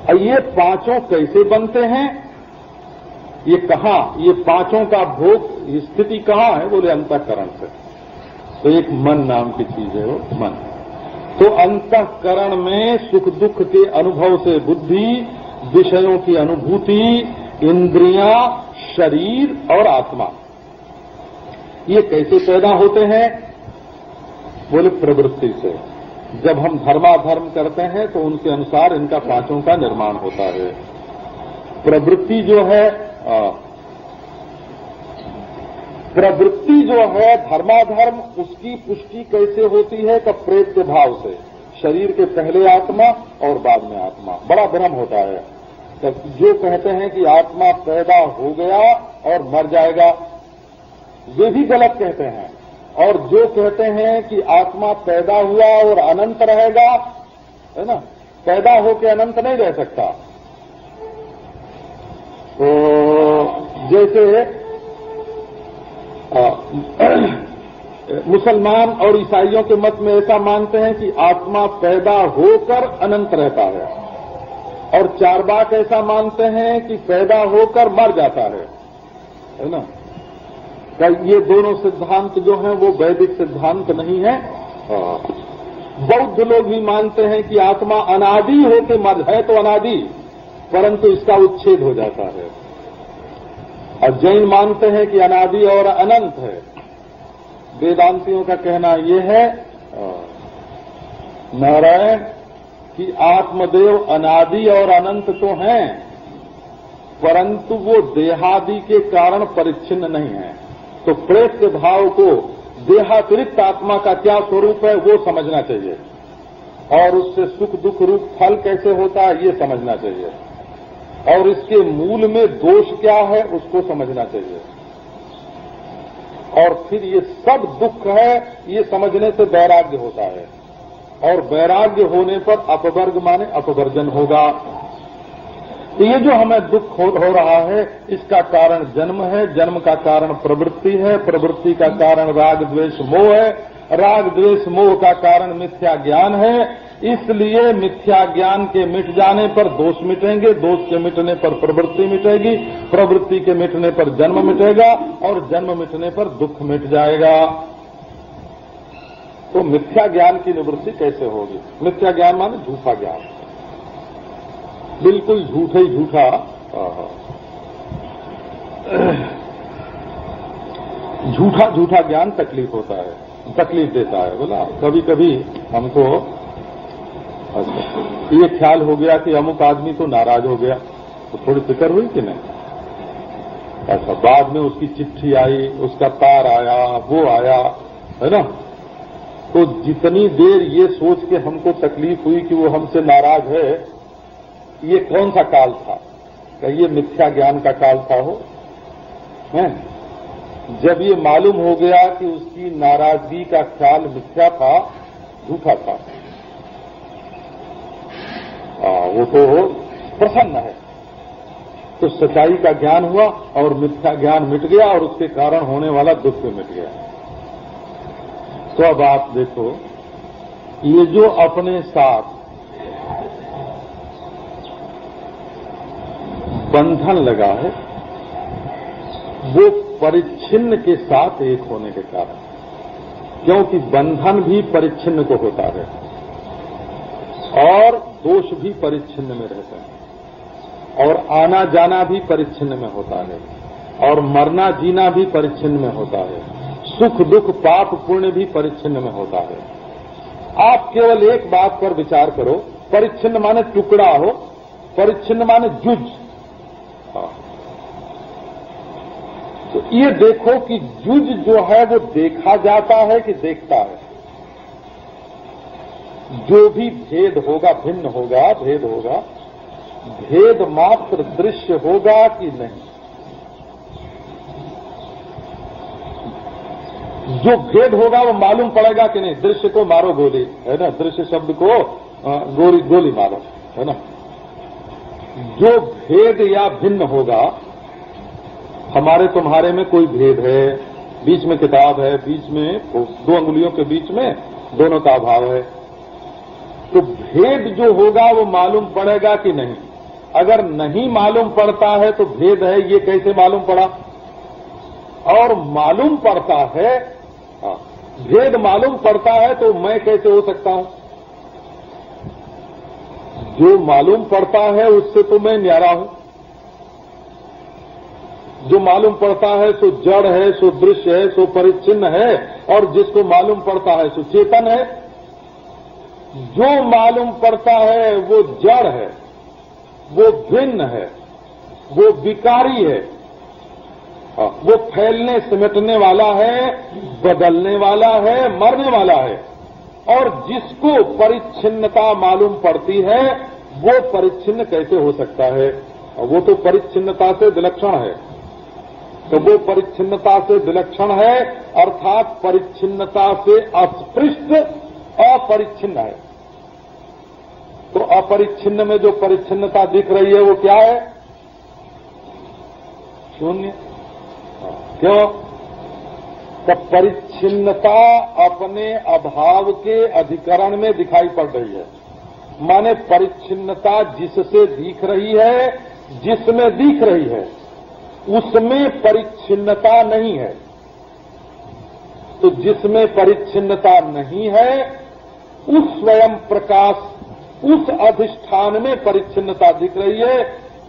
अब ये पांचों कैसे बनते हैं, ये कहां, ये पांचों का भोग स्थिति कहां है? बोले अंतःकरण से। तो एक मन नाम की चीज है वो मन। तो अंतःकरण में सुख दुख के अनुभव से बुद्धि, विषयों की अनुभूति, इंद्रियां, शरीर और आत्मा, ये कैसे पैदा होते हैं? बोले प्रवृत्ति से। जब हम धर्माधर्म करते हैं तो उनके अनुसार इनका पांचों का निर्माण होता है। प्रवृत्ति जो है धर्माधर्म, उसकी पुष्टि कैसे होती है? कि प्रेत के भाव से। शरीर के पहले आत्मा और बाद में आत्मा। बड़ा भ्रम होता है। तब जो कहते हैं कि आत्मा पैदा हो गया और मर जाएगा, वे भी गलत कहते हैं। और जो कहते हैं कि आत्मा पैदा हुआ और अनंत रहेगा, है ना, पैदा होकर अनंत नहीं रह सकता। तो जैसे मुसलमान और ईसाइयों के मत में ऐसा मानते हैं कि आत्मा पैदा होकर अनंत रहता है, और चारवाक ऐसा मानते हैं कि पैदा होकर मर जाता है ना। ये दोनों सिद्धांत जो हैं वो वैदिक सिद्धांत नहीं है। बौद्ध लोग भी मानते हैं कि आत्मा अनादि होकर मर है तो अनादि, परंतु इसका उच्छेद हो जाता है। और जैन मानते हैं कि अनादि और अनंत है। वेदांतियों का कहना यह है नारायण कि आत्मदेव अनादि और अनंत तो हैं, परंतु वो देहादि के कारण परिच्छिन्न नहीं है। तो प्रेत के भाव को देहातिरिक्त आत्मा का क्या स्वरूप है वो समझना चाहिए, और उससे सुख दुख रूप फल कैसे होता है ये समझना चाहिए, और इसके मूल में दोष क्या है उसको समझना चाहिए। और फिर ये सब दुख है ये समझने से वैराग्य होता है, और वैराग्य होने पर अपवर्ग माने अपवर्जन होगा। तो ये जो हमें दुख हो रहा है इसका कारण जन्म है, जन्म का कारण प्रवृत्ति है, प्रवृत्ति का कारण राग द्वेष मोह है, राग द्वेष मोह का कारण मिथ्या ज्ञान है। इसलिए मिथ्या ज्ञान के मिट जाने पर दोष मिटेंगे, दोष के मिटने पर प्रवृत्ति मिटेगी, प्रवृत्ति के मिटने पर जन्म मिटेगा, और जन्म मिटने पर दुख मिट जाएगा। तो मिथ्या ज्ञान की निवृत्ति कैसे होगी? मिथ्या ज्ञान माने झूठा ज्ञान, बिल्कुल झूठा ही झूठा। झूठा झूठा ज्ञान तकलीफ होता है, तकलीफ देता है। बोला कभी कभी हमको ये ख्याल हो गया कि अमुक आदमी तो नाराज हो गया, तो थोड़ी फिक्र हुई कि नहीं। ऐसा बाद में उसकी चिट्ठी आई, उसका तार आया, वो आया, है ना। तो जितनी देर ये सोच के हमको तकलीफ हुई कि वो हमसे नाराज है, ये कौन सा काल था? क्या ये मिथ्या ज्ञान का काल था? हो है? जब ये मालूम हो गया कि उसकी नाराजगी का ख्याल मिथ्या था, झूठा था, वो तो प्रसन्न है। तो सच्चाई का ज्ञान हुआ और मिथ्या ज्ञान मिट गया, और उसके कारण होने वाला दुख भी मिट गया। तो अब आप देखो, ये जो अपने साथ बंधन लगा है वो परिच्छिन्न के साथ एक होने के कारण, क्योंकि बंधन भी परिच्छिन्न को होता है और दोष भी परिच्छिन्न में रहता है, और आना जाना भी परिच्छिन्न में होता है, और मरना जीना भी परिच्छिन्न में होता है, सुख दुख पाप पुण्य भी परिच्छिन्न में होता है। आप केवल एक बात पर विचार करो, परिच्छिन्न माने टुकड़ा हो, परिच्छिन्न माने जुज। तो ये देखो कि जुज जो है वो देखा जाता है कि देखता है? जो भी भेद होगा, भिन्न होगा, भेद होगा, भेद मात्र दृश्य होगा कि नहीं? जो भेद होगा वो मालूम पड़ेगा कि नहीं? दृश्य को मारो गोली, है ना, दृश्य शब्द को गोली मारो, है ना। जो भेद या भिन्न होगा, हमारे तुम्हारे में कोई भेद है, बीच में किताब है, बीच में दो अंगुलियों के बीच में दोनों का अभाव है, तो भेद जो होगा वो मालूम पड़ेगा कि नहीं? अगर नहीं मालूम पड़ता है तो भेद है, ये कैसे मालूम पड़ा? और मालूम पड़ता है, भेद मालूम पड़ता है तो मैं कैसे हो सकता हूं? जो मालूम पड़ता है उससे तो मैं न्यारा हूं। जो मालूम पड़ता है सो जड़ है, सो दृश्य है, सो परिच्छिन्न है, और जिसको मालूम पड़ता है सो चेतन है। जो मालूम पड़ता है वो जड़ है, वो भिन्न है, वो विकारी है, वो फैलने सिमटने वाला है, बदलने वाला है, मरने वाला है। और जिसको परिच्छिन्नता मालूम पड़ती है वो परिच्छिन्न कैसे हो सकता है? वो तो परिच्छिन्नता से विलक्षण है। तो वो परिच्छिन्नता से विलक्षण है अर्थात परिच्छिन्नता से अस्पृष्ट अपरिच्छिन्न है। तो अपरिच्छिन्न में जो परिच्छिन्नता दिख रही है वो क्या है? शून्य। क्यों? तो परिच्छिन्नता अपने अभाव के अधिकरण में दिखाई पड़ रही है। माने परिच्छिन्नता जिससे दिख रही है, जिसमें दिख रही है, उसमें परिच्छिन्नता नहीं है। तो जिसमें परिच्छिन्नता नहीं है उस स्वयं प्रकाश, उस अधिष्ठान में परिच्छिन्नता दिख रही है।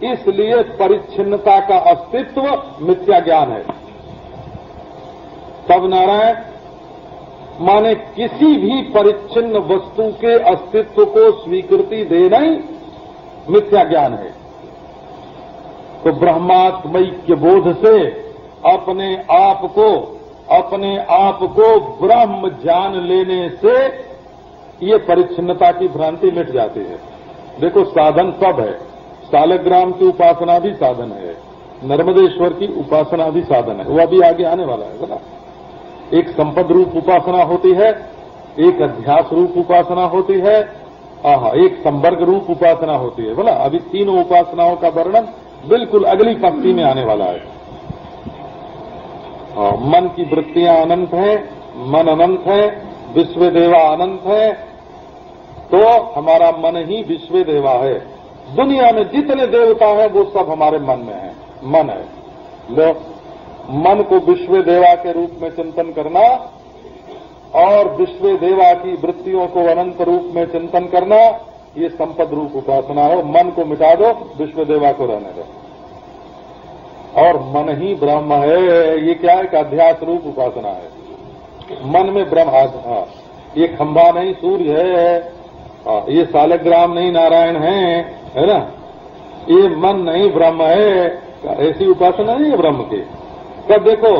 इसलिए परिच्छिन्नता का अस्तित्व मिथ्या ज्ञान है। तब नारायण माने किसी भी परिच्छिन्न वस्तु के अस्तित्व को स्वीकृति देना ही मिथ्या ज्ञान है। तो ब्रह्मात्मैक्य बोध से अपने आप को ब्रह्म जान लेने से ये परिच्छिन्नता की भ्रांति मिट जाती है। देखो साधन सब है, सालग्राम की उपासना भी साधन है, नर्मदेश्वर की उपासना भी साधन है, वो अभी आगे आने वाला है बोला। एक संपद रूप उपासना होती है, एक अध्यास रूप उपासना होती है, एक संवर्ग रूप उपासना होती है बोला। अभी तीनों उपासनाओं का वर्णन बिल्कुल अगली पंक्ति में आने वाला है। मन की वृत्तियां अनंत हैं, मन अनंत है, विश्व देवा अनंत है। तो हमारा मन ही विश्व देवा है। दुनिया में जितने देवता हैं वो सब हमारे मन में है, मन है। लो मन को विश्व देवा के रूप में चिंतन करना और विश्व देवा की वृत्तियों को अनंत रूप में चिंतन करना, ये संपद रूप उपासना हो। मन को मिटा दो, विश्व देवा को रहने दो, और मन ही ब्रह्म है। ये क्या है? अध्यास रूप उपासना है। मन में ब्रह्म, ये खंभा नहीं सूर्य है, ये सालग्राम नहीं नारायण है ना, ये मन नहीं ब्रह्म है। ऐसी उपासना नहीं है ब्रह्म की। कब देखो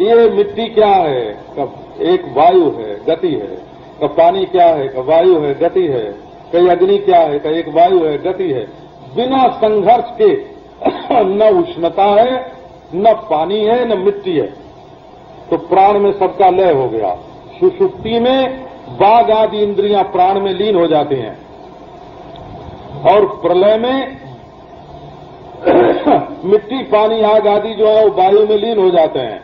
ये मिट्टी क्या है? कब एक वायु है, गति है। कब पानी क्या है? कब वायु है, गति है। कई अग्नि क्या है? कब एक वायु है, गति है। बिना संघर्ष के न उष्णता है, न पानी है, न मिट्टी है। तो प्राण में सबका लय हो गया। सुषुप्ति में बाघ आदि इंद्रियां प्राण में लीन हो जाती हैं, और प्रलय में मिट्टी पानी आग आदि जो है वो वायु में लीन हो जाते हैं।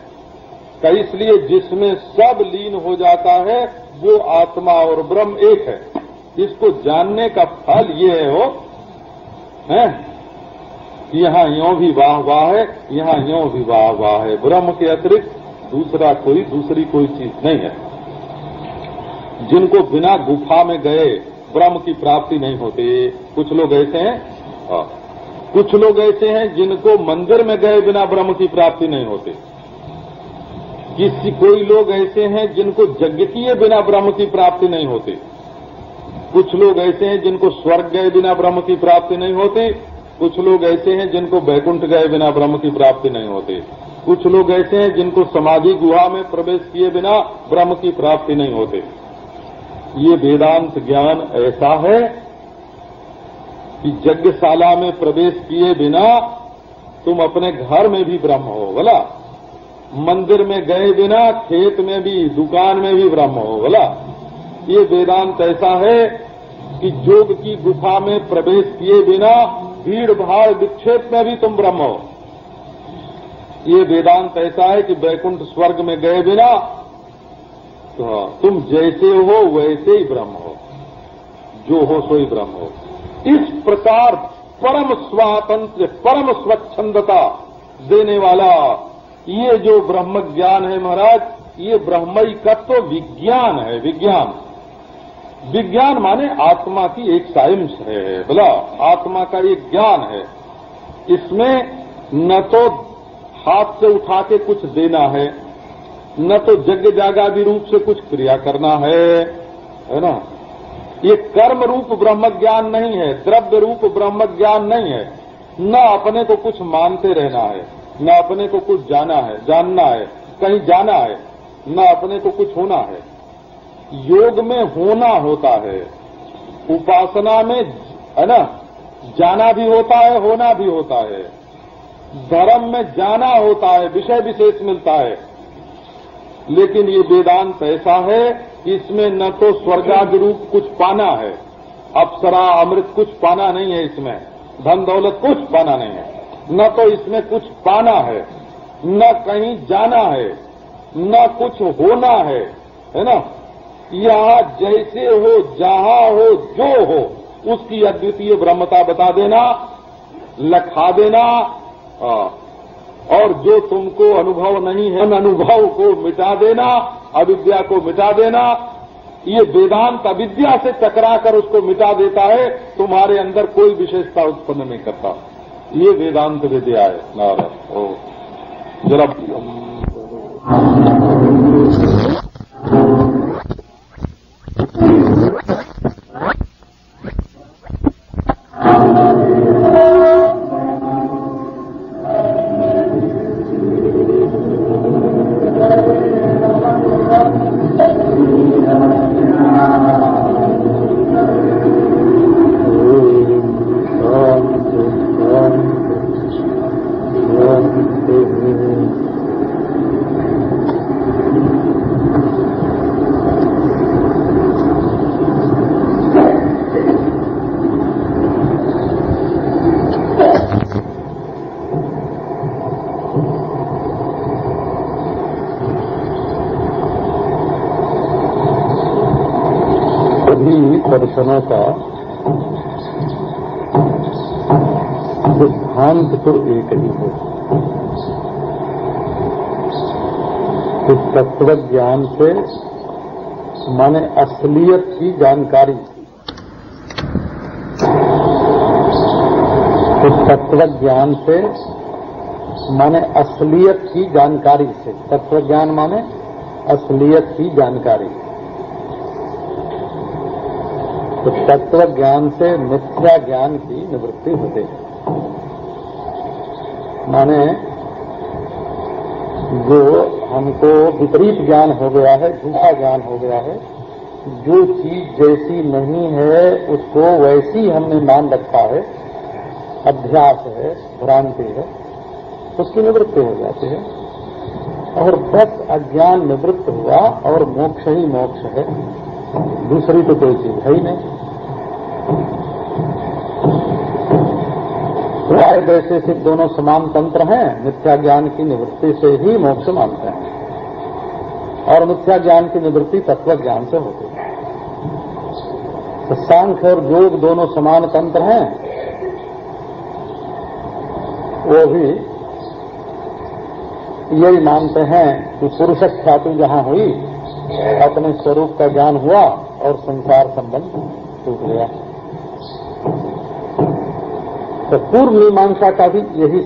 तो इसलिए जिसमें सब लीन हो जाता है वो आत्मा और ब्रह्म एक है। इसको जानने का फल ये है यहाँ यों भी वाह वाह है, यहाँ यों भी वाह वाह है। ब्रह्म के अतिरिक्त दूसरी कोई चीज नहीं है। जिनको बिना गुफा में गए ब्रह्म की प्राप्ति नहीं होती। कुछ लोग ऐसे हैं, कुछ लोग ऐसे हैं जिनको मंदिर में गए बिना ब्रह्म की प्राप्ति नहीं होती। कोई लोग ऐसे हैं जिनको यज्ञ किए बिना ब्रह्म की प्राप्ति नहीं होती। कुछ लोग ऐसे हैं जिनको स्वर्ग गए बिना ब्रह्म की प्राप्ति नहीं होती। कुछ लोग ऐसे हैं जिनको वैकुंठ गए बिना ब्रह्म की प्राप्ति नहीं होती। कुछ लोग ऐसे हैं जिनको समाधि गुहा में प्रवेश किए बिना ब्रह्म की प्राप्ति नहीं होती। ये वेदांत ज्ञान ऐसा है कि यज्ञशाला में प्रवेश किए बिना तुम अपने घर में भी ब्रह्म हो बोला, मंदिर में गए बिना खेत में भी, दुकान में भी ब्रह्म हो बोला। ये वेदांत ऐसा है कि योग की गुफा में प्रवेश किए बिना भीड़ भाड़ विक्षेप में भी तुम ब्रह्म हो। ये वेदांत ऐसा है कि वैकुंठ स्वर्ग में गए बिना तो तुम जैसे हो वैसे ही ब्रह्म हो, जो हो सो ही ब्रह्म हो। इस प्रकार परम स्वातंत्र्य, परम स्वच्छंदता देने वाला ये जो ब्रह्म ज्ञान है महाराज, ये ब्रह्मैकत्व विज्ञान है। विज्ञान, विज्ञान माने आत्मा की एक साइंस है, बोला आत्मा का एक ज्ञान है। इसमें न तो हाथ से उठा के कुछ देना है, न तो यज्ञ जागादि रूप से कुछ क्रिया करना है ना। ये कर्म रूप ब्रह्म ज्ञान नहीं है, द्रव्य रूप ब्रह्म ज्ञान नहीं है। न अपने को कुछ मानते रहना है, न अपने को कुछ जानना है, कहीं जाना है, न अपने को कुछ होना है। योग में होना होता है, उपासना में है ना, जाना भी होता है, होना भी होता है। धर्म में जाना होता है, विषय विशेष मिलता है। लेकिन ये वेदांत ऐसा है, इसमें न तो स्वर्गादि रूप कुछ पाना है, अप्सरा अमृत कुछ पाना नहीं है, इसमें धन दौलत कुछ पाना नहीं है, न तो इसमें कुछ पाना है, न कहीं जाना है, न कुछ होना है ना। यहाँ जैसे हो, जहाँ हो, जो हो, उसकी अद्वितीय ब्रह्मता बता देना, लखा देना, और जो तुमको अनुभव नहीं है, उन अनुभव को मिटा देना, अविद्या को मिटा देना। ये वेदांत अविद्या से टकरा कर उसको मिटा देता है, तुम्हारे अंदर कोई विशेषता उत्पन्न नहीं करता। ये वेदांत विद्या है। नारायण ओ जरा दर्शनों का सिद्धांत तो एक ही है। इस तत्व ज्ञान से माने असलियत की जानकारी, इस तत्व ज्ञान से माने असलियत की जानकारी से, तत्व ज्ञान माने असलियत की जानकारी। तो तत्व ज्ञान से मिथ्या ज्ञान की निवृत्ति होती है। माने जो हमको विपरीत ज्ञान हो गया है, झूठा ज्ञान हो गया है, जो चीज जैसी नहीं है उसको वैसी हमने मान रखा है, अभ्यास है, भ्रांति है, उसकी निवृत्ति हो जाती है। और बस अज्ञान निवृत्त हुआ और मोक्ष ही मोक्ष है, दूसरी तो कोई चीज है ही नहीं। प्राय वैसे से दोनों समान तंत्र हैं, मिथ्या ज्ञान की निवृत्ति से ही मोक्ष मानते हैं, और मिथ्या ज्ञान की निवृत्ति तत्व ज्ञान से होती है। तो सांख्य और योग दोनों समान तंत्र हैं, वो भी यही मानते हैं कि पुरुष ख्याति जहां हुई, अपने स्वरूप का ज्ञान हुआ और संसार संबंध टूट गया। तो पूर्व मीमांसा का भी यही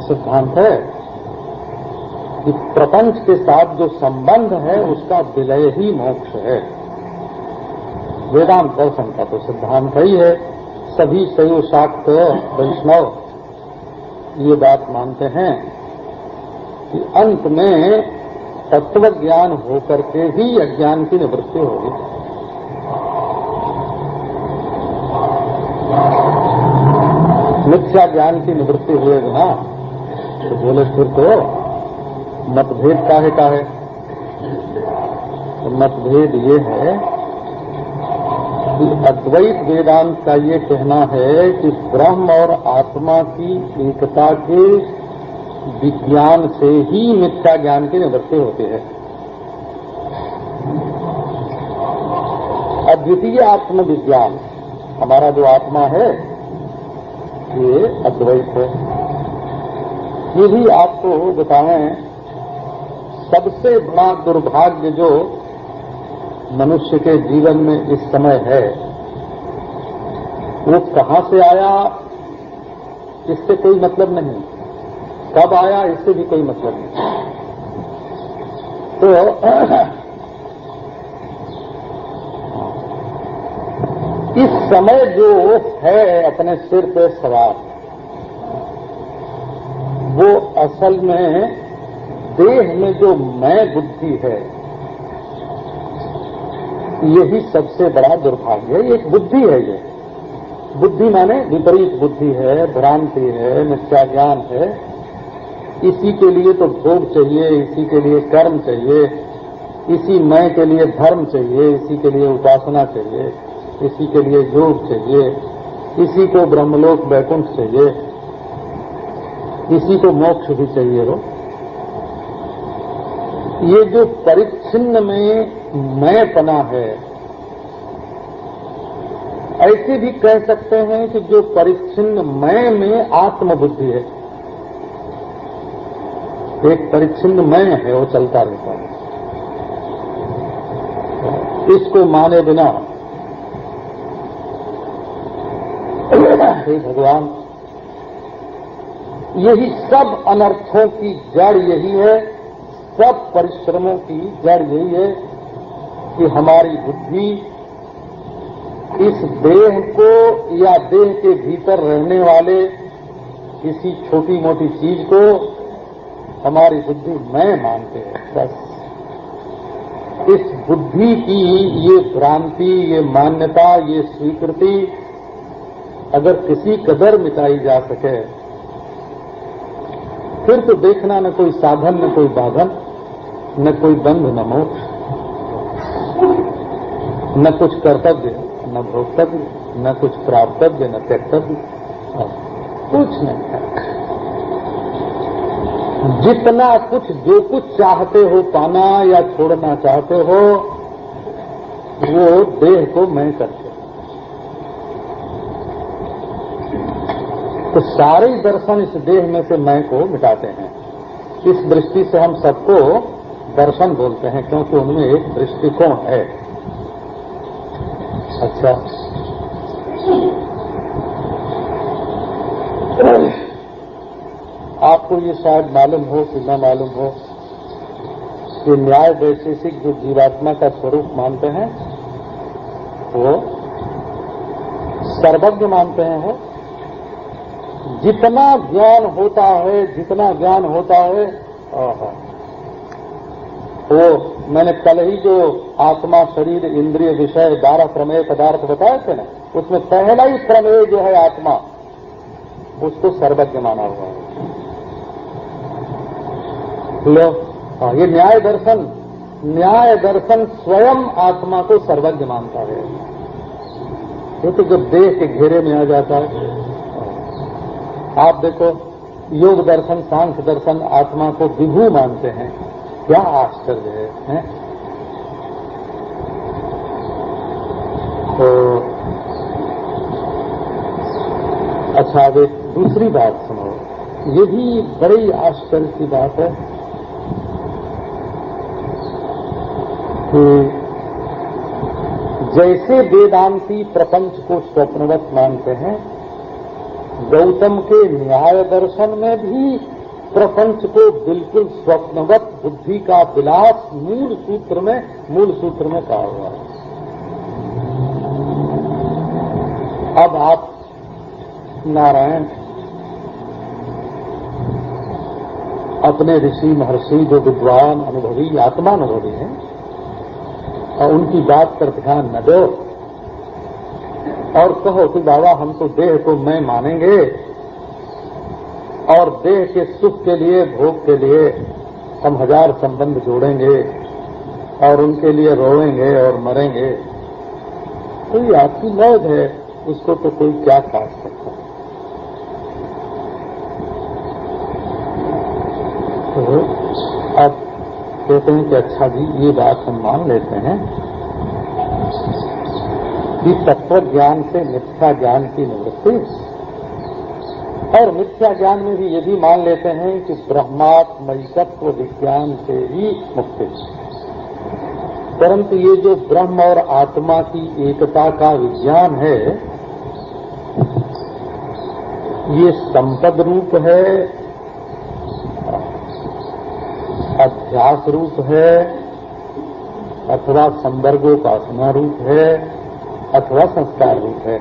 सिद्धांत है कि प्रपंच के साथ जो संबंध है उसका विलय ही मोक्ष है। वेदांत दर्शन का तो सिद्धांत ही है। सभी शैव शाक्य वैष्णव ये बात मानते हैं कि अंत में तत्व ज्ञान होकर के ही अज्ञान की निवृत्ति होगी। मिथ्या ज्ञान की निवृत्ति हुए बिना तो बोले फिर तो मतभेद काहे का है। तो मतभेद ये है कि अद्वैत वेदांत का ये कहना है कि ब्रह्म और आत्मा की एकता के विज्ञान से ही मिथ्या ज्ञान की निवृत्ति होती है। अद्वितीय आत्मविज्ञान, हमारा जो आत्मा है ये अद्वैत है। ये भी आपको बताएं, सबसे बड़ा दुर्भाग्य जो मनुष्य के जीवन में इस समय है, वो कहां से आया इससे कोई मतलब नहीं, कब आया इससे भी कोई मतलब नहीं। तो इस समय जो है अपने सिर पे सवार, वो असल में देह में जो मैं बुद्धि है, यही सबसे बड़ा दुर्भाग्य है। एक बुद्धि है, ये बुद्धि माने विपरीत बुद्धि है, भ्रांति है, मिथ्या ज्ञान है। इसी के लिए तो भोग चाहिए, इसी के लिए कर्म चाहिए, इसी मैं के लिए धर्म चाहिए, इसी के लिए उपासना चाहिए, इसी के लिए योग चाहिए, इसी को ब्रह्मलोक वैकुंठ चाहिए, इसी को मोक्ष भी चाहिए हो। ये जो परिच्छिन्न में मैंपना है, ऐसे भी कह सकते हैं कि जो परिच्छिन्न मैं में आत्मबुद्धि है। एक परिच्छिन्न मैं है, वो चलता रहता है, इसको माने बिना हे भगवान, यही सब अनर्थों की जड़ यही है, सब परिश्रमों की जड़ यही है कि हमारी बुद्धि इस देह को या देह के भीतर रहने वाले किसी छोटी मोटी चीज को हमारी बुद्धि मैं मानते हैं। बस इस बुद्धि की ये भ्रांति, ये मान्यता, ये स्वीकृति अगर किसी कदर मिटाई जा सके, फिर तो देखना न कोई साधन, न कोई बाधन, न कोई बंध, न मोक्ष, न कुछ कर्तव्य, न भोक्तव्य, न कुछ प्राप्तव्य, न त्यक्तव्य, कुछ नहीं है। जितना कुछ जो कुछ चाहते हो पाना या छोड़ना चाहते हो, वो देह को मैं करते। तो सारे दर्शन इस देह में से मैं को मिटाते हैं। इस दृष्टि से हम सबको दर्शन बोलते हैं, क्योंकि उनमें एक दृष्टिकोण है। अच्छा, आपको ये शायद मालूम हो कि न मालूम हो कि न्याय वैशेषिक जो जीवात्मा का स्वरूप मानते हैं, वो सर्वज्ञ मानते हैं। वो जितना ज्ञान होता है, जितना ज्ञान होता है, वो मैंने कल ही जो आत्मा, शरीर, इंद्रिय, विषय 12 प्रमेय पदार्थ बताए थे ना, उसमें पहला ही प्रमेय जो है आत्मा, उसको सर्वज्ञ माना हुआ है। लो, ये न्याय दर्शन स्वयं आत्मा को सर्वज्ञ मानता है। ये तो जब देह के घेरे में आ जाता है, आप देखो योग दर्शन, सांख्य दर्शन आत्मा को विभू मानते हैं। क्या आश्चर्य है? तो अच्छा, अब एक दूसरी बात सुनो, ये भी बड़ी आश्चर्य की बात है कि जैसे वेदांती प्रपंच को स्वप्नवत मानते हैं, गौतम के न्याय दर्शन में भी प्रपंच को बिल्कुल स्वप्नवत बुद्धि का विलास मूल सूत्र में कहा हुआ है। अब आप नारायण अपने ऋषि महर्षि जो विद्वान अनुभवी आत्मानुभवी हैं, और उनकी बात पर ध्यान न दो और कहो कि बाबा हम तो देह को मैं मानेंगे और देह के सुख के लिए, भोग के लिए हम 1000 संबंध जोड़ेंगे और उनके लिए रोएंगे और मरेंगे। तो ये आपकी मौज है, उसको तो कोई क्या काट सकता है। तो अब कहते हैं कि अच्छा जी, ये बात हम मान लेते हैं कि तत्व ज्ञान से मिथ्या ज्ञान की निवृत्ति और मिथ्या ज्ञान में भी ये भी मान लेते हैं कि ब्रह्मात्मैकत्व विज्ञान से ही मुक्ति। परंतु ये जो ब्रह्म और आत्मा की एकता का विज्ञान है, ये संपद रूप है, अध्यास रूप है, अथवा संवर्गोपासना रूप है, अथवा संस्कार रूप है।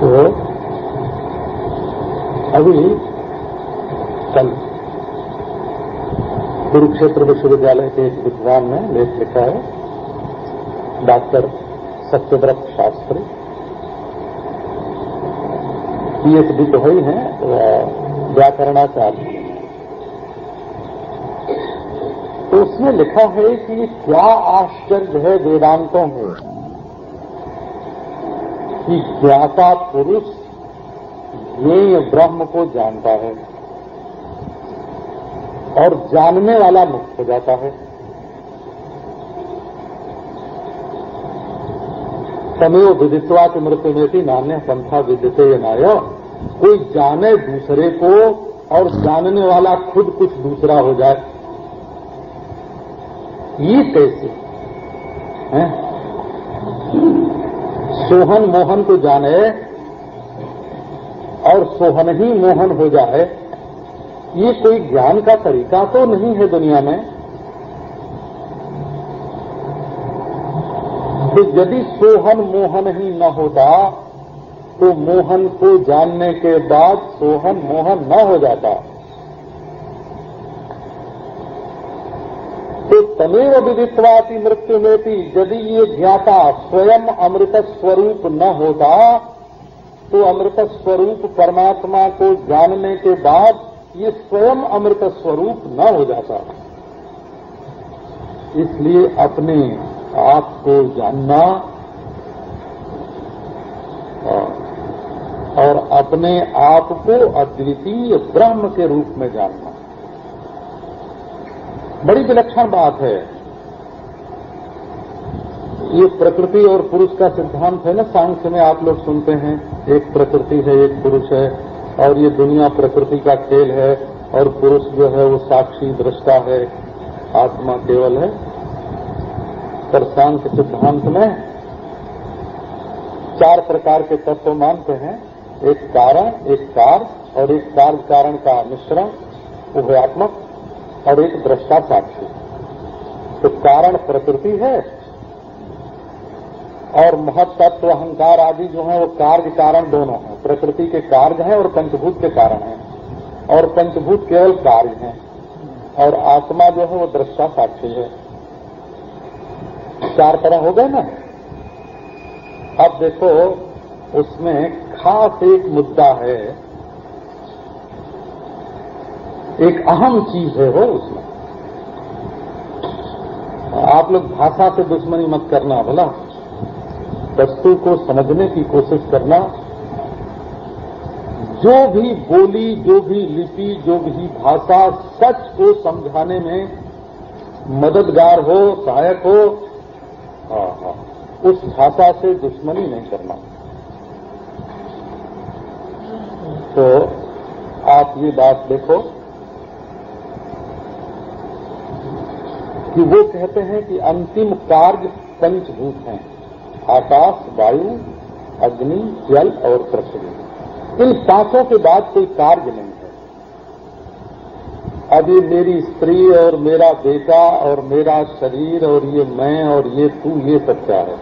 तो अभी कल कुरुक्षेत्र विश्वविद्यालय के एक विद्वान ने लेख लिखा है, डॉक्टर सत्यव्रत शास्त्री, पीएचडी तो ही हैं, व्याकरणाचार्य। तो उसने लिखा है कि क्या आश्चर्य है वेदांतों में कि ज्ञाता पुरुष ये ब्रह्म को जानता है और जानने वाला मुक्त हो जाता है। तमेव विदित्वाति मृत्युमेति नान्य पंथा विद्यते नाय। कोई जाने दूसरे को और जानने वाला खुद कुछ दूसरा हो जाए, ये कैसे है? सोहन मोहन को जाने और सोहन ही मोहन हो जाए, ये कोई ज्ञान का तरीका तो नहीं है दुनिया में। तो यदि सोहन मोहन ही न होता तो मोहन को जानने के बाद सोहन मोहन न हो जाता। तो तमेव विदित्वाति मृत्युमेति, यदि ये ज्ञाता स्वयं अमृत स्वरूप न होता तो अमृत स्वरूप परमात्मा को जानने के बाद ये स्वयं अमृत स्वरूप न हो जाता। इसलिए अपने आप को जानना और अपने आप को अद्वितीय ब्रह्म के रूप में जानना बड़ी विलक्षण बात है। ये प्रकृति और पुरुष का सिद्धांत है ना, सांख्य में आप लोग सुनते हैं, एक प्रकृति है एक पुरुष है, और ये दुनिया प्रकृति का खेल है और पुरुष जो है वो साक्षी दृष्टा है, आत्मा केवल है। पर सांख्य सिद्धांत में 4 प्रकार के तत्व मानते हैं, एक कारण, एक कार्य और एक कार्य कारण का मिश्रण उभयात्मक और एक दृष्टा साक्षी। तो कारण प्रकृति है और महत्तत्व अहंकार आदि जो है वो कार्य कारण दोनों हैं। प्रकृति के कार्य हैं और पंचभूत के कारण हैं, और पंचभूत केवल कार्य हैं, और आत्मा जो है वो दृष्टा साक्षी है। 4 तरह हो गए ना। अब देखो उसमें खास एक मुद्दा है, एक अहम चीज है वो उसमें। आप लोग भाषा से दुश्मनी मत करना, भला वस्तु को समझने की कोशिश करना। जो भी बोली, जो भी लिपि, जो भी भाषा सच को समझाने में मददगार हो, सहायक हो, उस भाषा से दुश्मनी नहीं करना। तो आप ये बात देखो कि वो कहते हैं कि अंतिम कार्य पंचभूत हैं, आकाश, वायु, अग्नि, जल और पृथ्वी। इन 5 के बाद कोई कार्य नहीं है। अब ये मेरी स्त्री और मेरा बेटा और मेरा शरीर और ये मैं और ये तू, ये सब क्या है?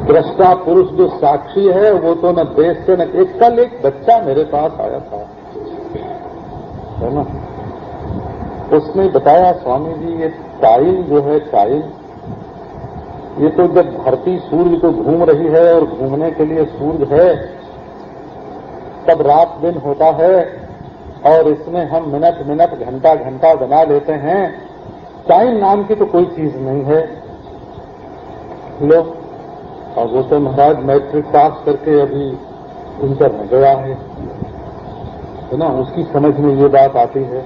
दृष्टा पुरुष जो साक्षी है वो तो न देश से न, एक कल एक बच्चा मेरे पास आया था, है ना, उसने बताया स्वामी जी ये टाइम जो है, टाइम ये तो जब धरती सूर्य को घूम रही है और घूमने के लिए सूर्य है तब रात दिन होता है, और इसमें हम मिनट मिनट घंटा घंटा बना लेते हैं। टाइम नाम की तो कोई चीज नहीं है। लो, और वो तो महाराज मैट्रिक पास करके अभी इंटर में गया है ना, उसकी समझ में ये बात आती है।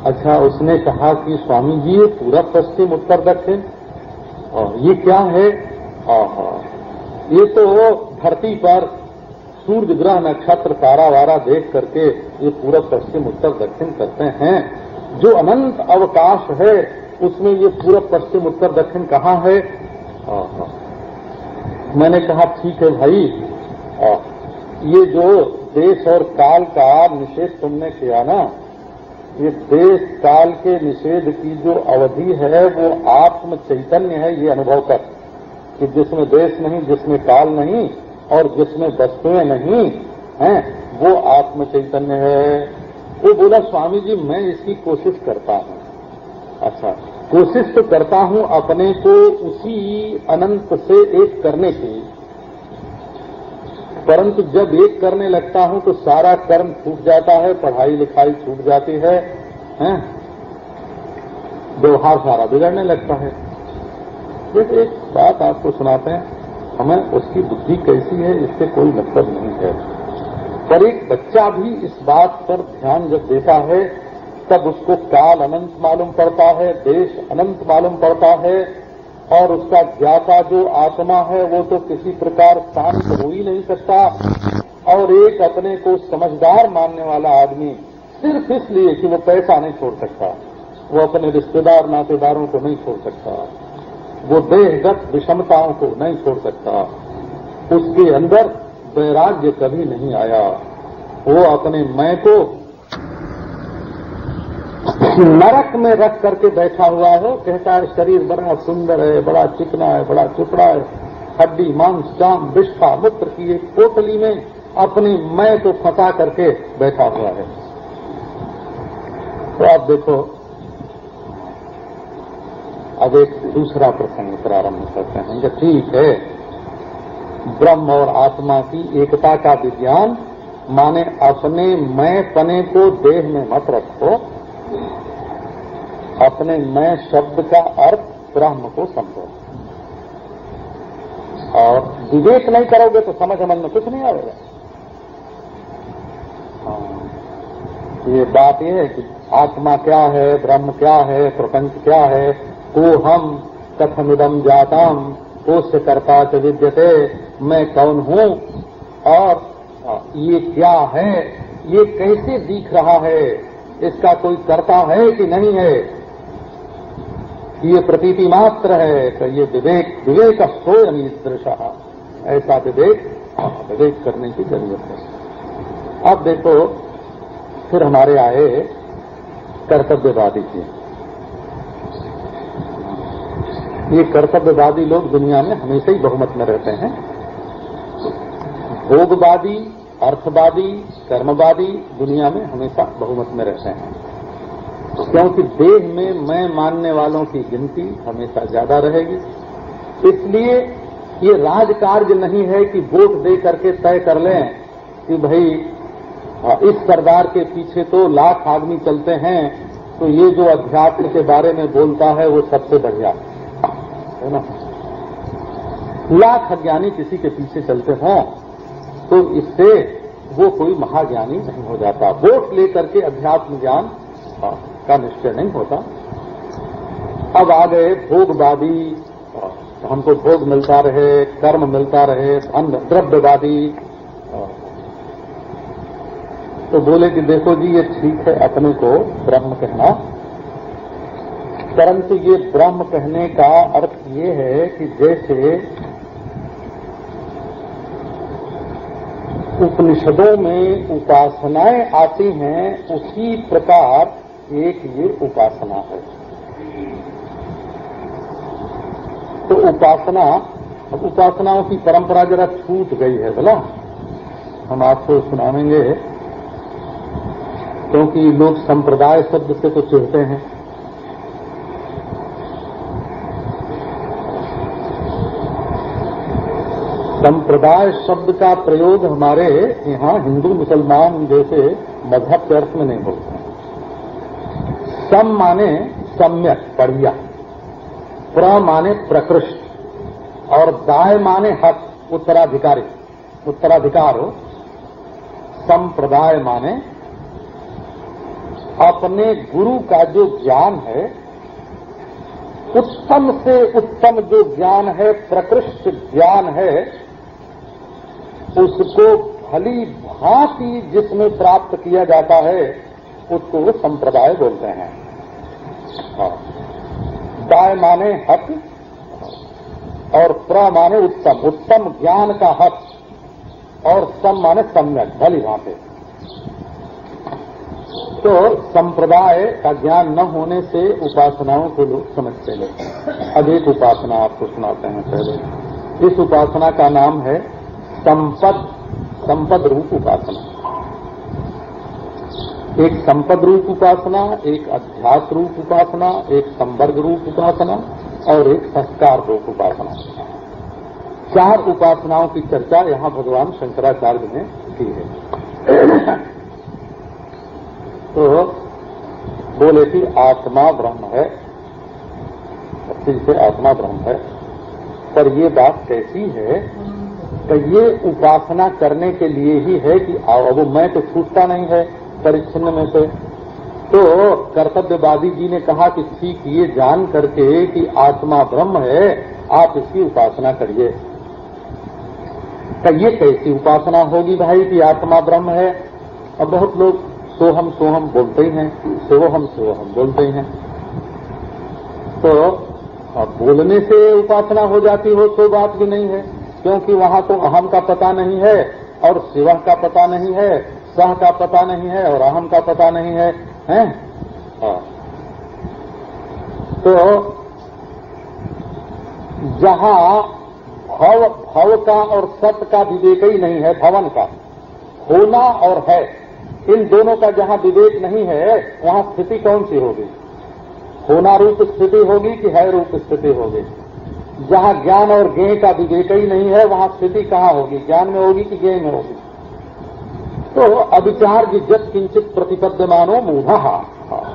अच्छा, उसने कहा कि स्वामी जी ये पूरा पश्चिम उत्तर दक्षिण, ये क्या है? ये तो धरती पर सूर्य ग्रह नक्षत्र तारा वारा देख करके ये पूरब पश्चिम उत्तर दक्षिण करते हैं। जो अनंत अवकाश है उसमें ये पूरब पश्चिम उत्तर दक्षिण कहाँ है? मैंने कहा ठीक है भाई, ये जो देश और काल का निषेध तुमने किया ना, ये देश काल के निषेध की जो अवधि है वो आत्म चैतन्य है। ये अनुभव कर कि जिसमें देश नहीं, जिसमें काल नहीं और जिसमें वस्तुएं नहीं हैं, वो आत्म चैतन्य है। वो बोला स्वामी जी मैं इसकी कोशिश करता हूँ। अच्छा, कोशिश तो करता हूँ अपने को उसी अनंत से एक करने की, परंतु जब एक करने लगता हूं तो सारा कर्म छूट जाता है, पढ़ाई लिखाई छूट जाती है, व्यवहार सारा बिगड़ने लगता है। जैसे एक बात आपको सुनाते हैं, हमें उसकी बुद्धि कैसी है इससे कोई मतलब नहीं है, पर एक बच्चा भी इस बात पर ध्यान जब देता है तब उसको काल अनंत मालूम पड़ता है, देश अनंत मालूम पड़ता है, और उसका ज्ञाता जो आत्मा है वो तो किसी प्रकार शांत हो ही नहीं सकता। और एक अपने को समझदार मानने वाला आदमी सिर्फ इसलिए कि वो पैसा नहीं छोड़ सकता, वो अपने रिश्तेदार नातेदारों को नहीं छोड़ सकता, वो देहगत विषमताओं को नहीं छोड़ सकता, उसके अंदर वैराग्य कभी नहीं आया। वो अपने मैं को नरक में रख करके बैठा हुआ है, कहता है शरीर बड़ा सुंदर है, बड़ा चिकना है, बड़ा चुपड़ा है, हड्डी मांस जाम विष्ठा मूत्र की एक पोटली में अपनी मैं को फंसा करके बैठा हुआ है। तो आप देखो, अब एक दूसरा प्रसंग प्रारंभ करते हैं कि ठीक है, ब्रह्म और आत्मा की एकता का विज्ञान माने अपने मैं पने को देह में मत रखो, अपने मैं शब्द का अर्थ ब्रह्म को समझो। और विवेक नहीं करोगे तो समझ मन में कुछ नहीं आएगा। ये बात ये है कि आत्मा क्या है, ब्रह्म क्या है, प्रपंच क्या है, को हम कथमिदम जाताम कोस्य कर्ता च विद्यते, मैं कौन हूँ और ये क्या है, ये कैसे दिख रहा है, इसका कोई कर्ता है कि नहीं है, ये प्रतीति मात्र है, तो ये विवेक स्वयं दृशा, ऐसा विवेक करने की जरूरत है। अब देखो, फिर हमारे आए कर्तव्यवादी जी। ये कर्तव्यवादी लोग दुनिया में हमेशा ही बहुमत में रहते हैं। भोगवादी, अर्थवादी, कर्मवादी दुनिया में हमेशा बहुमत में रहते हैं, क्योंकि देह में मैं मानने वालों की गिनती हमेशा ज्यादा रहेगी। इसलिए ये राजकार्य नहीं है कि वोट दे करके तय कर लें कि भाई इस सरदार के पीछे तो लाख आदमी चलते हैं, तो ये जो अध्यात्म के बारे में बोलता है वो सबसे बढ़िया है ना। लाख अज्ञानी किसी के पीछे चलते हों तो इससे वो कोई महाज्ञानी नहीं हो जाता। वोट लेकर के अध्यात्म ज्ञान का निश्चय नहीं होता। अब आ गए भोगवादी, हमको भोग मिलता रहे, कर्म मिलता रहे, धन द्रव्यवादी। तो बोले कि देखो जी ये ठीक है अपने को ब्रह्म कहना, परंतु ये ब्रह्म कहने का अर्थ ये है कि जैसे उपनिषदों में उपासनाएं आती हैं उसी प्रकार एक ये उपासना है। तो उपासनाओं की परंपरा जरा छूट गई है, बोला हम आपको सुनाएंगे, क्योंकि लोग संप्रदाय शब्द से तो चिढ़ते हैं। संप्रदाय शब्द का प्रयोग हमारे यहाँ हिंदू मुसलमान जैसे मजहब के अर्थ में नहीं होता। सम माने सम्यक बढ़िया, प्र माने प्रकृष्ट और दाय माने हक उत्तराधिकार हो। संप्रदाय माने अपने गुरु का जो ज्ञान है उत्तम से उत्तम जो ज्ञान है, प्रकृष्ट ज्ञान है, उसको भली भांति जिसमें प्राप्त किया जाता है उसको वो संप्रदाय बोलते हैं। दाय माने हक और प्र माने उत्तम, उत्तम ज्ञान का हक, और सम माने सम्यक, भली भांति। तो संप्रदाय का ज्ञान न होने से उपासनाओं को लोग समझते नहीं। अब एक उपासना आपको सुनाते हैं पहले। इस उपासना का नाम है संपद रूप उपासना। एक संपद रूप उपासना, एक अध्यास रूप उपासना, एक संवर्ग रूप उपासना और एक संस्कार रूप उपासना। 4 उपासनाओं की चर्चा यहाँ भगवान शंकराचार्य ने की है। तो बोले कि आत्मा ब्रह्म है, ठीक है, आत्मा ब्रह्म है, पर ये बात कैसी है कि ये उपासना करने के लिए ही है कि अब मैं तो छूटता नहीं है परिच्छिन्न में से। तो कर्तव्यवादी जी ने कहा कि ठीक, ये जान करके कि आत्मा ब्रह्म है आप इसकी उपासना करिए। तो ये कैसी उपासना होगी भाई कि आत्मा ब्रह्म है? अब बहुत लोग सोहम सोहम बोलते ही हैं, सोहम सोहम बोलते ही हैं। तो अब बोलने से उपासना हो जाती हो तो बात भी नहीं है, क्योंकि वहां तो अहम का पता नहीं है और शिव का पता नहीं है, सह का पता नहीं है और अहम का पता नहीं है, हैं? तो जहां भव का और सत का विवेक ही नहीं है, भवन का होना और है, इन दोनों का जहां विवेक नहीं है वहां स्थिति कौन सी होगी? होना रूप स्थिति होगी कि है रूप स्थिति होगी? जहां ज्ञान और ज्ञेय का विवेक ही नहीं है वहां स्थिति कहाँ होगी? ज्ञान में होगी कि ज्ञेय में होगी? तो अविचार जत किंचित प्रतिपद्यमानो मूढ़ः,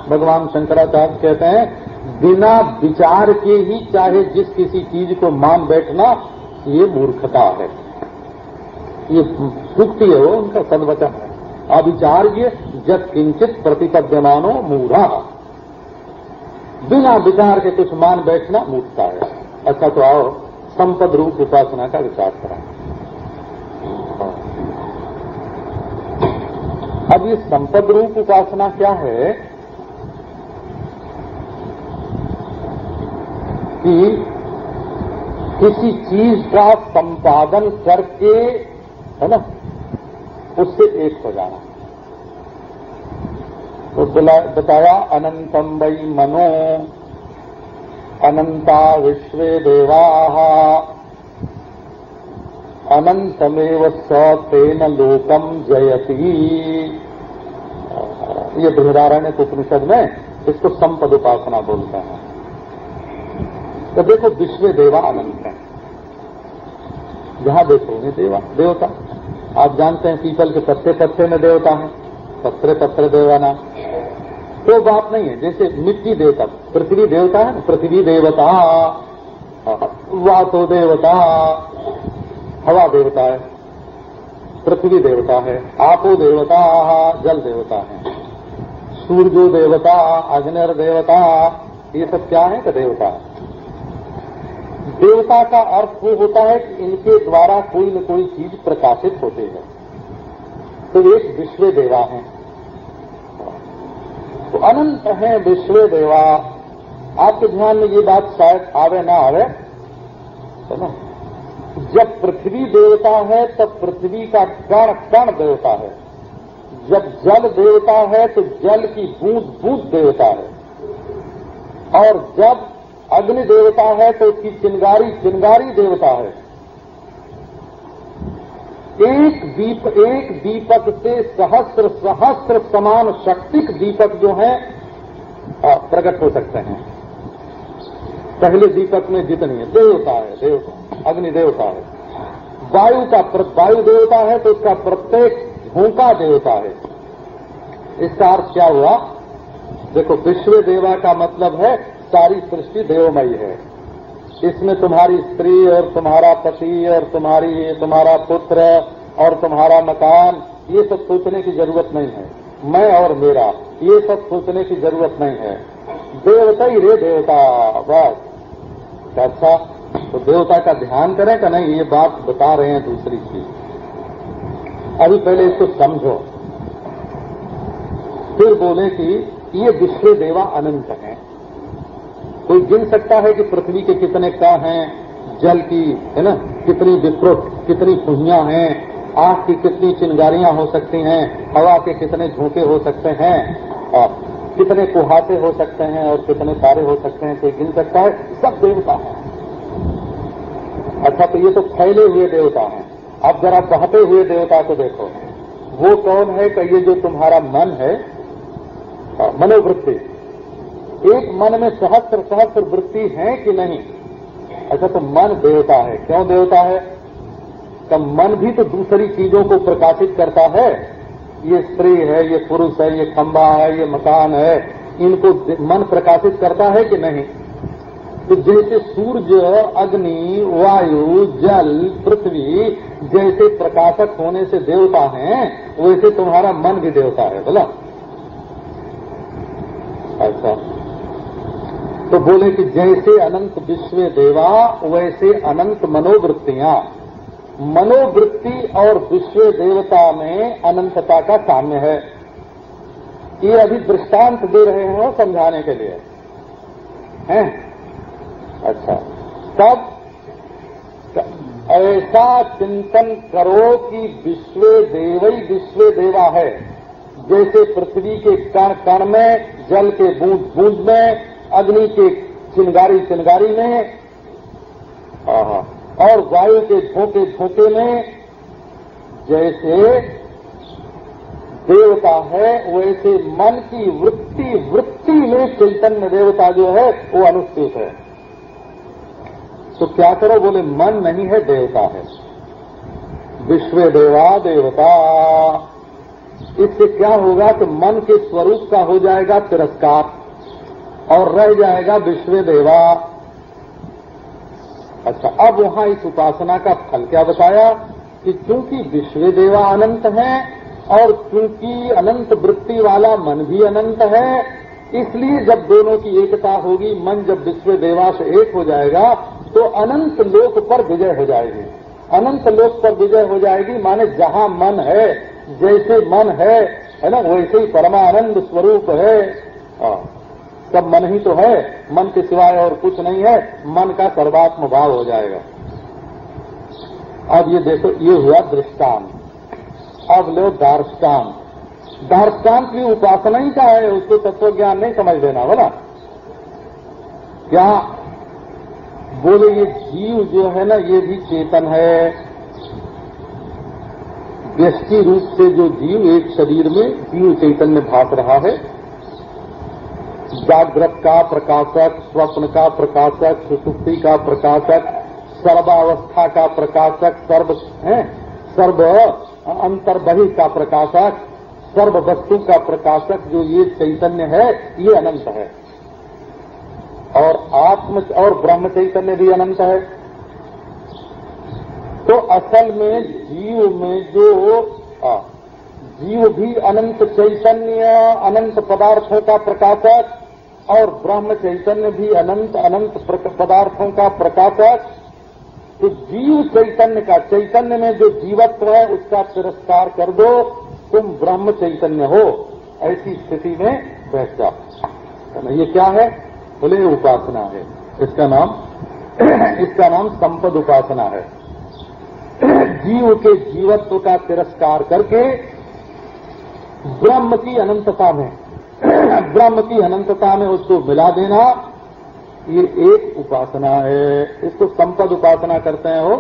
भगवान शंकराचार्य कहते हैं बिना विचार के ही चाहे जिस किसी चीज को मान बैठना ये मूर्खता है। ये सूक्ति है वो, उनका सद्वचन है। अविचार्य जत किंचित प्रतिपद्यमानो मूढ़ः, बिना विचार के कुछ मान बैठना मूर्खता है। अच्छा तो आओ संपद रूप उपासना का विचार करें। अब ये संपद रूप उपासना क्या है कि किसी चीज का संपादन करके, है ना, उससे एक हो जाना। तो बताया अनंतम वै मनो अनंता विश्वे देवाः अनंतमेव स तेन लोकम जयति। ये बृहदारण्य उपनिषद में इसको संपद उपासना बोलते हैं। तो देखो विश्व देवा अनंत है, जहां देखोगे देवा देवता। आप जानते हैं पीपल के पत्ते पत्ते में देवता है, पत्रे पत्रे देवाना, तो बात नहीं है। जैसे मिट्टी देवता, पृथ्वी देवता है, पृथ्वी देवता, वातो देवता, हवा देवता है, पृथ्वी देवता है, आपो देवता, जल देवता है, सूर्यो देवता, अग्निर देवता, ये सब क्या है कि देवता। देवता का अर्थ वो होता है कि इनके द्वारा कोई न कोई चीज प्रकाशित होती है। तो एक विश्व देवा है, तो अनंत है विश्व देवा। आपके ध्यान में ये बात शायद आवे ना आवे, है ना। जब पृथ्वी देवता है तब पृथ्वी का कण कण देवता है, जब जल देवता है तो जल की बूंद बूंद देवता है, और जब अग्नि देवता है तो उसकी चिंगारी चिंगारी देवता है। एक दीपक से सहस्र सहस्र समान शक्तिक दीपक जो है प्रकट हो सकते हैं। पहले दीपक में जितनी है देवता है, देवता अग्नि देवता है। वायु देवता है तो उसका प्रत्येक झोंका देवता है। इसका अर्थ क्या हुआ? देखो, विश्व देवा का मतलब है सारी सृष्टि देवमयी है। इसमें तुम्हारी स्त्री और तुम्हारा पति और तुम्हारा पुत्र और तुम्हारा मकान, ये सब सोचने की जरूरत नहीं है। मैं और मेरा, ये सब सोचने की जरूरत नहीं है। देवता ही रे देवता, बस अच्छा तो देवता का ध्यान करें कि नहीं, ये बात बता रहे हैं दूसरी चीज। अभी पहले इसको समझो। फिर बोले कि ये विश्व देवा अनंत हैं। कोई गिन सकता है कि पृथ्वी के कितने का हैं, जल की है ना कितनी विप्रुत, कितनी पुहियां हैं, आग की कितनी चिंगारियां हो सकती हैं, हवा के कितने झोंके हो सकते हैं, और कितने कुहासे हो सकते हैं और कितने तारे हो सकते हैं, कोई गिन सकता है? सब देवता हैं। अच्छा, तो ये तो फैले हुए देवता हैं। अब जरा बहते हुए देवता को देखो, वो कौन है? कि ये जो तुम्हारा मन है, मनोवृत्ति, एक मन में सहस्त्र सहस्त्र वृत्ति है कि नहीं? अच्छा, तो मन देवता है। क्यों देवता है? तब मन भी तो दूसरी चीजों को प्रकाशित करता है। ये स्त्री है, ये पुरुष है, ये खंबा है, ये मकान है, इनको मन प्रकाशित करता है कि नहीं? तो जैसे सूर्य, अग्नि, वायु, जल, पृथ्वी जैसे प्रकाशक होने से देवता हैं, वैसे तुम्हारा मन भी देवता है। बोला? अच्छा, तो बोले कि जैसे अनंत विश्व देवा वैसे अनंत मनोवृत्तियां। मनोवृत्ति और विश्व देवता में अनंतता का साम्य है। ये अभी दृष्टांत दे रहे हैं समझाने के लिए, हैं? अच्छा, तब ऐसा चिंतन करो कि विश्व देवई विश्व देवा है। जैसे पृथ्वी के कण कण में, जल के बूंद बूंद में, अग्नि के चिंगारी चिंगारी में, और वायु के झोंके झोंके में जैसे देवता है, वैसे मन की वृत्ति वृत्ति में चैतन्य देवता जो है वो अनुष्ठित है। तो क्या करो? बोले मन नहीं है, देवता है। विश्व देवा देवता। इससे क्या होगा कि मन के स्वरूप का हो जाएगा तिरस्कार और रह जाएगा विश्व देवा। अच्छा, अब वहां इस उपासना का फल क्या बताया कि क्योंकि विश्व देवा अनंत हैं और क्योंकि अनंत वृत्ति वाला मन भी अनंत है, इसलिए जब दोनों की एकता होगी, मन जब विश्व देवा से एक हो जाएगा तो अनंत लोक पर विजय हो जाएगी। अनंत लोक पर विजय हो जाएगी माने जहां मन है, जैसे मन है ना, वैसे ही परमानंद स्वरूप है। सब मन ही तो है, मन के सिवाय और कुछ नहीं है, मन का सर्वात्म भाव हो जाएगा। अब ये देखो, ये हुआ दृष्टांत। अब लो दार्ष्टान्त। दार्ष्टान्त की उपासना ही क्या है? उसको तत्व ज्ञान नहीं समझ देना। बोला क्या? बोले ये जीव जो है ना, ये भी चेतन है। व्यष्टि रूप से जो जीव एक शरीर में जीव चैतन्य भाग रहा है, जागृत का प्रकाशक, स्वप्न का प्रकाशक, सुषुप्ति का प्रकाशक, सर्वावस्था का प्रकाशक, सर्व अंतर्बहि का प्रकाशक, सर्व वस्तु का प्रकाशक जो ये चैतन्य है, ये अनंत है। और आत्म और ब्रह्म चैतन्य भी अनंत है। तो असल में जीव में जो जीव भी अनंत चैतन्य, अनंत पदार्थों का प्रकाशक, और ब्रह्म चैतन्य भी अनंत अनंत पदार्थों का प्रकाशक। तो जीव चैतन्य का, चैतन्य में जो जीवत्व है उसका तिरस्कार कर दो, तुम ब्रह्म चैतन्य हो। ऐसी स्थिति में बैठ जाओ। ये क्या है? बोले उपासना है। इसका नाम संपद उपासना है। जीव के जीवत्व का तिरस्कार करके ब्रह्म की अनंतता में उसको मिला देना, ये एक उपासना है। इसको संपद उपासना करते हैं। वो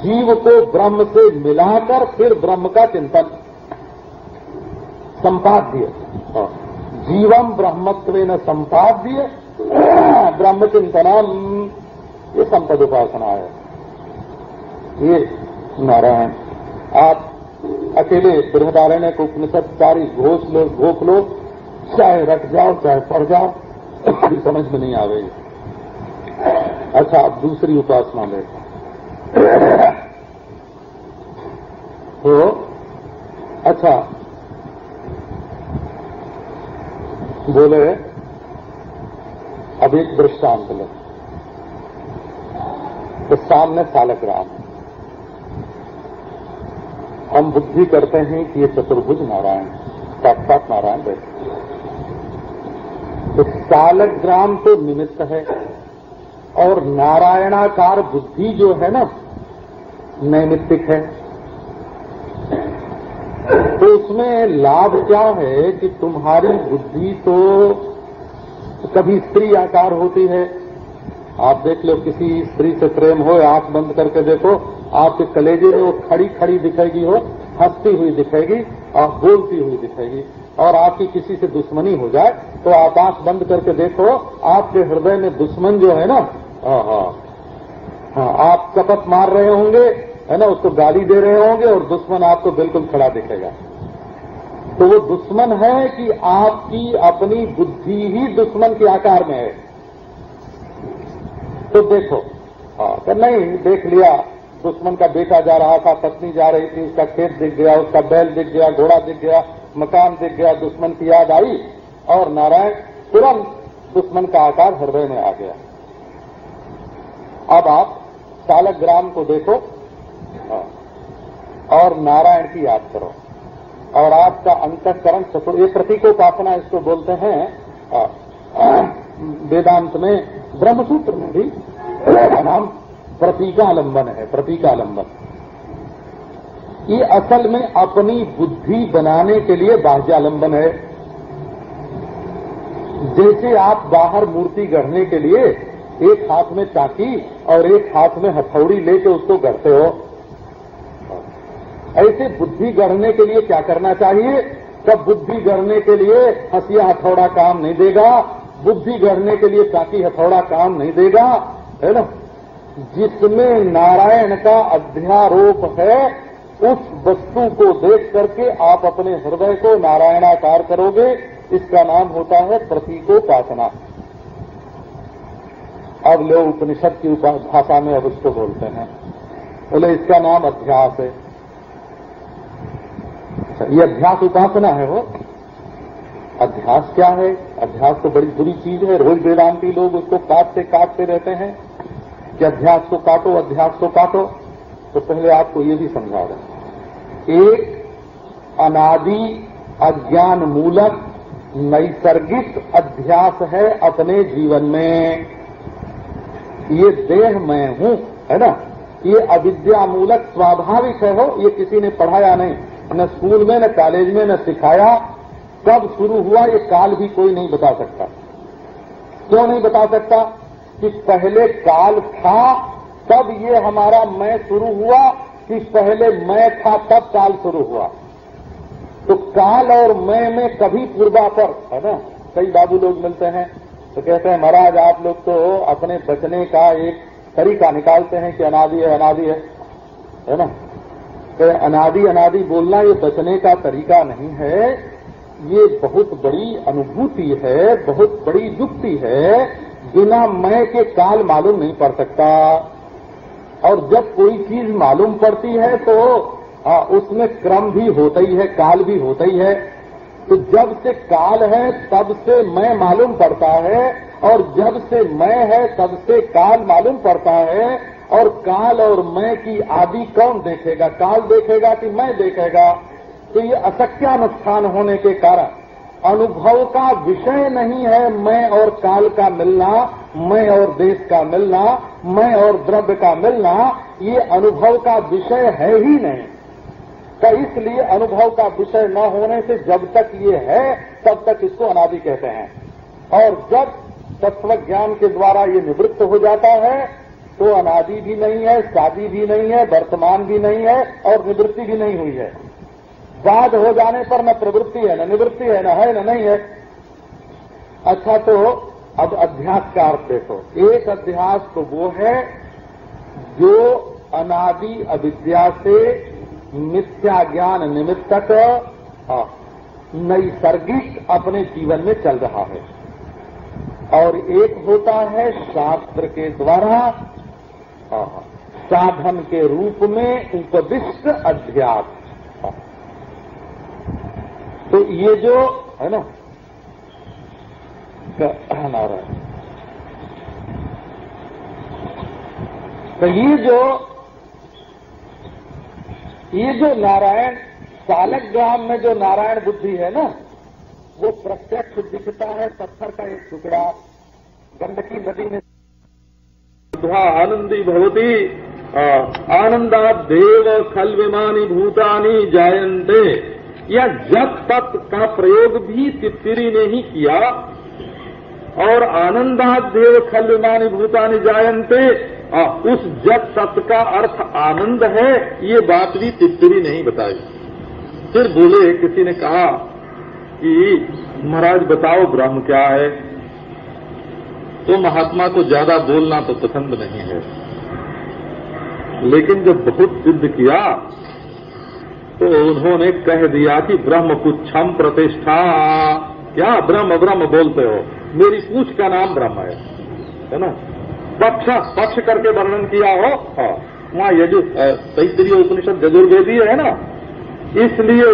जीव को ब्रह्म से मिलाकर फिर ब्रह्म का चिंतन, संपाद्य, जीवम ब्रह्मत्वेन संपाद्य ब्रह्म चिंतनम, ये संपद उपासना है। ये नारायण, आप अकेले बृहदारण्यक को उपनिषद सारी घोप लो, चाहे रख जाओ चाहे पढ़ जाओ, समझ में नहीं आवेगी। अच्छा, अब दूसरी उपासना में तो अच्छा बोले, अब एक दृष्टांत लो। तो सामने सालग्राम है। हम बुद्धि करते हैं कि ये चतुर्भुज नारायण, साक्षात नारायण बैठे। तो सालग्राम तो निमित्त है और नारायणाकार बुद्धि जो है ना नैमित्तिक है। तो उसमें लाभ क्या है कि तुम्हारी बुद्धि तो कभी स्त्री आकार होती है। आप देख लो, किसी स्त्री से प्रेम हो, आंख बंद करके देखो, आपके कलेजे में वो खड़ी खड़ी दिखेगी, हो हंसती हुई दिखेगी और बोलती हुई दिखेगी। और आपकी किसी से दुश्मनी हो जाए तो आप आंख बंद करके देखो, आपके हृदय में दुश्मन जो है ना, हाँ, आप कपट मार रहे होंगे, है ना, उसको गाली दे रहे होंगे और दुश्मन आपको बिल्कुल खड़ा दिखेगा। तो वो दुश्मन है कि आपकी अपनी बुद्धि ही दुश्मन के आकार में है। तो देखो, तो नहीं देख लिया, दुश्मन का बेटा जा रहा था, पत्नी जा रही थी, उसका खेत दिख गया, उसका बैल दिख गया, घोड़ा दिख गया, मकान दिख गया, दुश्मन की याद आई और नारायण तुरंत दुश्मन का आकार हृदय में आ गया। अब आप सालग्राम को देखो और नारायण की याद करो और आपका अंतःकरण चतुर, ये प्रतीकोपासना इसको बोलते हैं। वेदांत में, ब्रह्मसूत्र में भी नाम प्रतीकालंबन है। प्रतीकालंबन ये असल में अपनी बुद्धि बनाने के लिए बाह्यालंबन है। जैसे आप बाहर मूर्ति गढ़ने के लिए एक हाथ में चाकी और एक हाथ में हथौड़ी लेके उसको गढ़ते हो, ऐसे बुद्धि गढ़ने के लिए क्या करना चाहिए? तब बुद्धि गढ़ने के लिए हंसिया हथौड़ा काम नहीं देगा, बुद्धि गढ़ने के लिए चाकी हथौड़ा काम नहीं देगा, है ना। जिसमें नारायण का अध्यारोप है उस वस्तु को देख करके आप अपने हृदय को नारायणाकार करोगे। इसका नाम होता है प्रतीकोपासना। अब लोग उपनिषद की भाषा में अब इसको बोलते हैं, बोले इसका नाम अध्यास है। ये अध्यास उपासना है। वो अध्यास क्या है? अध्यास तो बड़ी बुरी चीज है। रोज वेदांती लोग उसको काटते रहते हैं कि अध्यास को काटो, अध्यास को काटो। तो पहले आपको ये भी समझा दें, एक अनादि अज्ञान मूलक नैसर्गिक अध्यास है अपने जीवन में। ये देह मैं हूं, है ना, ये अविद्या मूलक स्वाभाविक है। हो, ये किसी ने पढ़ाया नहीं, न स्कूल में, न कॉलेज में, न सिखाया। कब शुरू हुआ ये काल भी कोई नहीं बता सकता। क्यों नहीं बता सकता? कि पहले काल था तब ये हमारा मैं शुरू हुआ, कि पहले मैं था तब काल शुरू हुआ। तो काल और मैं में कभी पूर्वापर, है ना। कई बाबू लोग मिलते हैं तो कहते हैं महाराज आप लोग तो अपने बचने का एक तरीका निकालते हैं कि अनादि है, अनादि है ना। तो अनादि अनादि बोलना ये बचने का तरीका नहीं है, ये बहुत बड़ी अनुभूति है, बहुत बड़ी युक्ति है। बिना मैं के काल मालूम नहीं पड़ सकता। और जब कोई चीज मालूम पड़ती है तो उसमें क्रम भी होता ही है, काल भी होता ही है। तो जब से काल है तब से मैं मालूम पड़ता है, और जब से मैं है तब से काल मालूम पड़ता है। और काल और मैं की आदि कौन देखेगा? काल देखेगा कि मैं देखेगा? तो ये असत्यानुष्ठान होने के कारण अनुभव का विषय नहीं है मैं और काल का मिलना, मैं और देश का मिलना, मैं और द्रव्य का मिलना। ये अनुभव का विषय है ही नहीं। तो इसलिए अनुभव का विषय न होने से जब तक ये है तब तक इसको अनादि कहते हैं। और जब तत्व ज्ञान के द्वारा ये निवृत्त हो जाता है तो अनादि भी नहीं है, शादी भी नहीं है, वर्तमान भी नहीं है और निवृत्ति भी नहीं हुई है। बाद हो जाने पर न प्रवृत्ति है, न निवृत्ति है, न नहीं है। अच्छा, तो अब अध्यास का अर्थ देखो। एक अध्यास तो वो है जो अनादि अविद्या से मिथ्या ज्ञान निमित्तक नैसर्गिक अपने जीवन में चल रहा है। और एक होता है शास्त्र के द्वारा साधन के रूप में उपदिष्ट अध्यास। तो ये जो है ना, नारायण तो ये जो नारायण सालग्राम में जो नारायण बुद्धि है ना, वो प्रत्यक्ष दिखता है पत्थर का एक टुकड़ा गंडकी नदी में। आनंदी भवती आनंदात देव खलविमानी भूतानी जायन्ते। या जप तत् का प्रयोग भी तिप्पिरी ने ही किया, और आनंदात देव खलविमानी भूतानी जायन्ते, उस जप तत् का अर्थ आनंद है, ये बात भी तिप्पिरी ने ही बताई। फिर बोले, किसी ने कहा कि महाराज बताओ ब्रह्म क्या है? तो महात्मा को ज्यादा बोलना तो पसंद नहीं है, लेकिन जब बहुत सिद्ध किया तो उन्होंने कह दिया कि ब्रह्म कुच्छम प्रतिष्ठा। क्या ब्रह्म ब्रह्म बोलते हो? मेरी पूछ का नाम ब्रह्म है ना। पक्ष करके वर्णन किया हो, वहां तैत्तिरीय उपनिषद यजुर्वेदीय है ना, इसलिए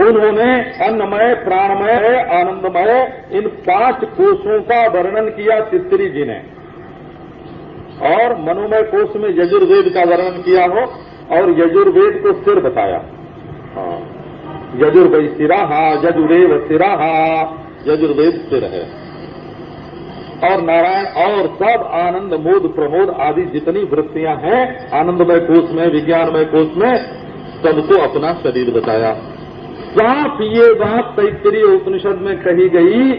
उन्होंने अन्नमय, प्राणमय, आनंदमय, इन 5 कोशों का वर्णन किया तित्तरी जी ने, और मनोमय कोश में यजुर्वेद का वर्णन किया हो, और यजुर्वेद को सिर बताया। यजुर्वै सिराः यजुरेव सिराः, यजुर्वेद सिर है। और नारायण और सब आनंद, मोद, प्रमोद आदि जितनी वृत्तियां हैं आनंदमय कोश में, विज्ञानमय कोश में, सबको अपना शरीर बताया। साफ ये बात तैत्तिरीय उपनिषद में कही गई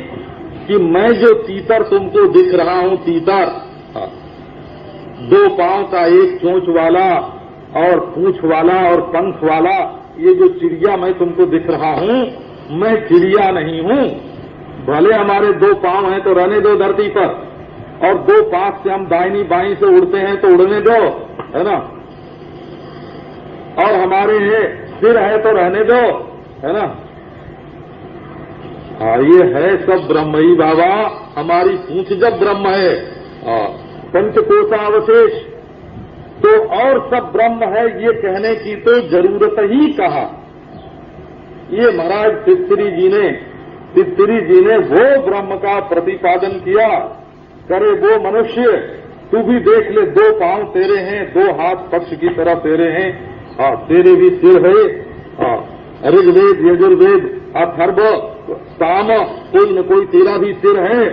कि मैं जो तीतर तुमको दिख रहा हूं, तीतर 2 पांव का, एक चोंच वाला और पूंछ वाला और पंख वाला, ये जो चिड़िया मैं तुमको दिख रहा हूं, मैं चिड़िया नहीं हूं। भले हमारे 2 पांव हैं तो रहने दो धरती पर, और 2 पांख से हम दाहिनी बाईं से उड़ते हैं तो उड़ने दो, है ना। और हमारे सिर है तो रहने दो, है ना। ये है सब ब्रह्म ही बाबा। हमारी पूंछ जब ब्रह्म है, पंचकोशावशेष तो और सब ब्रह्म है, ये कहने की तो जरूरत ही कहा। ये महाराज तित्तरी जी ने वो ब्रह्म का प्रतिपादन किया। करे वो मनुष्य, तू भी देख ले, 2 पांव तेरे हैं, 2 हाथ पक्ष की तरह तेरे हैं, तेरे भी सिर है। ऋग्वेद, यजुर्वेद, अथर्व, साम, कोई न कोई तेरा भी सिर है।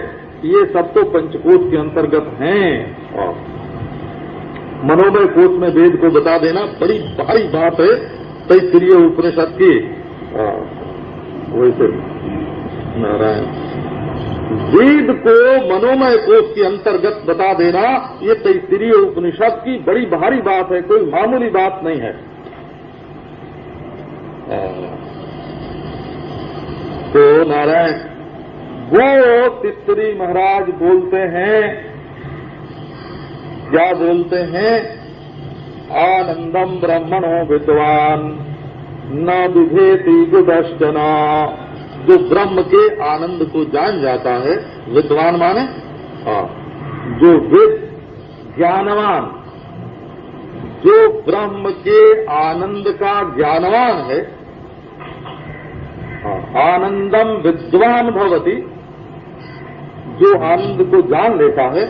ये सब तो पंचकोश के अंतर्गत हैं। मनोमय कोश में वेद को बता देना बड़ी भारी बात है तैत्तिरीय उपनिषद की। वैसे नारायण वेद को मनोमय कोश के अंतर्गत बता देना, ये तैत्तिरीय उपनिषद की बड़ी भारी बात है, कोई मामूली बात नहीं है। तो नारायण वो तित्तरी महाराज बोलते हैं, क्या बोलते हैं? आनंदम ब्रह्मणो विद्वान न विभेति गुदश्चना। जो ब्रह्म के आनंद को जान जाता है, विद्वान माने जो विद, ज्ञानवान, जो ब्रह्म के आनंद का ज्ञानवान है, आनंदम विद्वान भवति, जो आनंद को जान लेता है,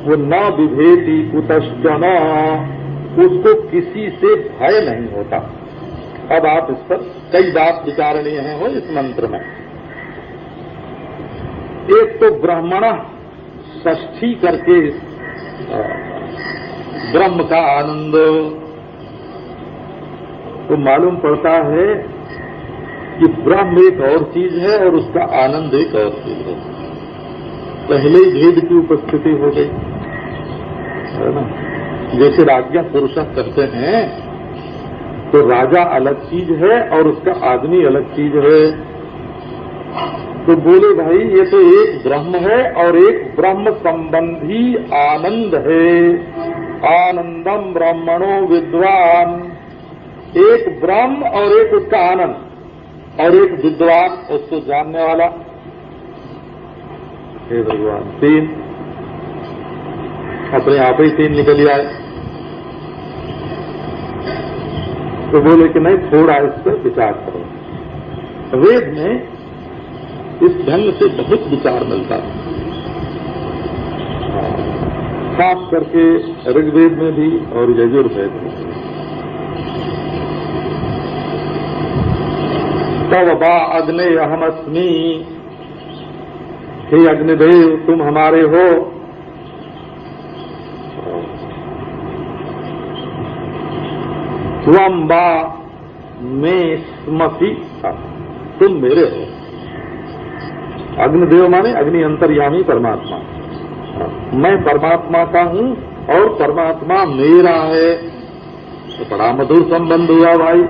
वो न विभेति कुतश्चन, उसको किसी से भय नहीं होता। अब आप इस पर कई बात विचारणीय हैं हो इस मंत्र में। एक तो ब्राह्मण षष्ठी करके ब्रह्म का आनंद तो मालूम पड़ता है कि ब्रह्म एक और चीज है और उसका आनंद एक और चीज है। पहले ही भेद की उपस्थिति हो गई, है ना। जैसे राज्य पुरुष करते हैं तो राजा अलग चीज है और उसका आदमी अलग चीज है। तो बोले भाई ये तो एक ब्रह्म है और एक ब्रह्म संबंधी आनंद है। आनंदम ब्रह्मणो विद्वान, एक ब्रह्म और एक उसका आनंद, और एक विद्वान उसको जानने वाला। हे भगवान, 3 अपने आप ही 3 निकल आए। तो बोले कि नहीं, थोड़ा इस पर विचार करो। वेद में इस ढंग से बहुत विचार मिलता है। खास करके ऋग्वेद में भी और यजुर्वेद में। तव बा अग्ने अहमस्मि, हे अग्निदेव तुम हमारे हो। त्वं बा मे स्मसि, तुम मेरे हो। अग्निदेव माने अग्नि अंतर्यामी परमात्मा। मैं परमात्मा का हूं और परमात्मा मेरा है। तो बड़ा मधुर संबंध हुआ भाई।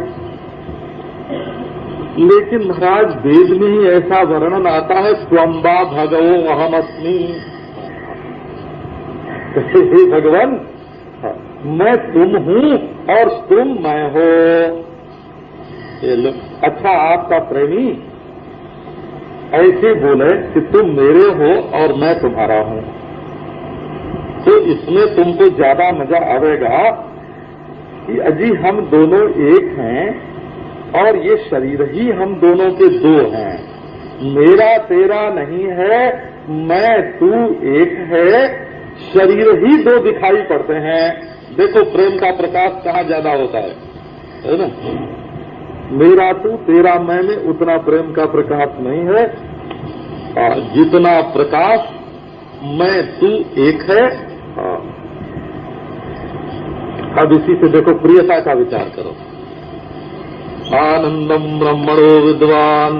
लेकिन महाराज वेद में ही ऐसा वर्णन आता है, त्वंबा भगवो अहमस्मि। हे भगवान, मैं तुम हूं और तुम मैं हो। अच्छा, आपका प्रेमी ऐसे बोले कि तुम मेरे हो और मैं तुम्हारा हूं, तो इसमें तुमको ज्यादा मजा आएगा कि अजी हम दोनों एक हैं और ये शरीर ही हम दोनों के दो हैं। मेरा तेरा नहीं है, मैं तू एक है, शरीर ही दो दिखाई पड़ते हैं। देखो प्रेम का प्रकाश कहाँ ज्यादा होता है ना? मेरा तू तेरा मैं में उतना प्रेम का प्रकाश नहीं है, और जितना प्रकाश मैं तू एक है। अब इसी से देखो प्रियता का विचार करो। आनंदम ब्रह्मणो विद्वान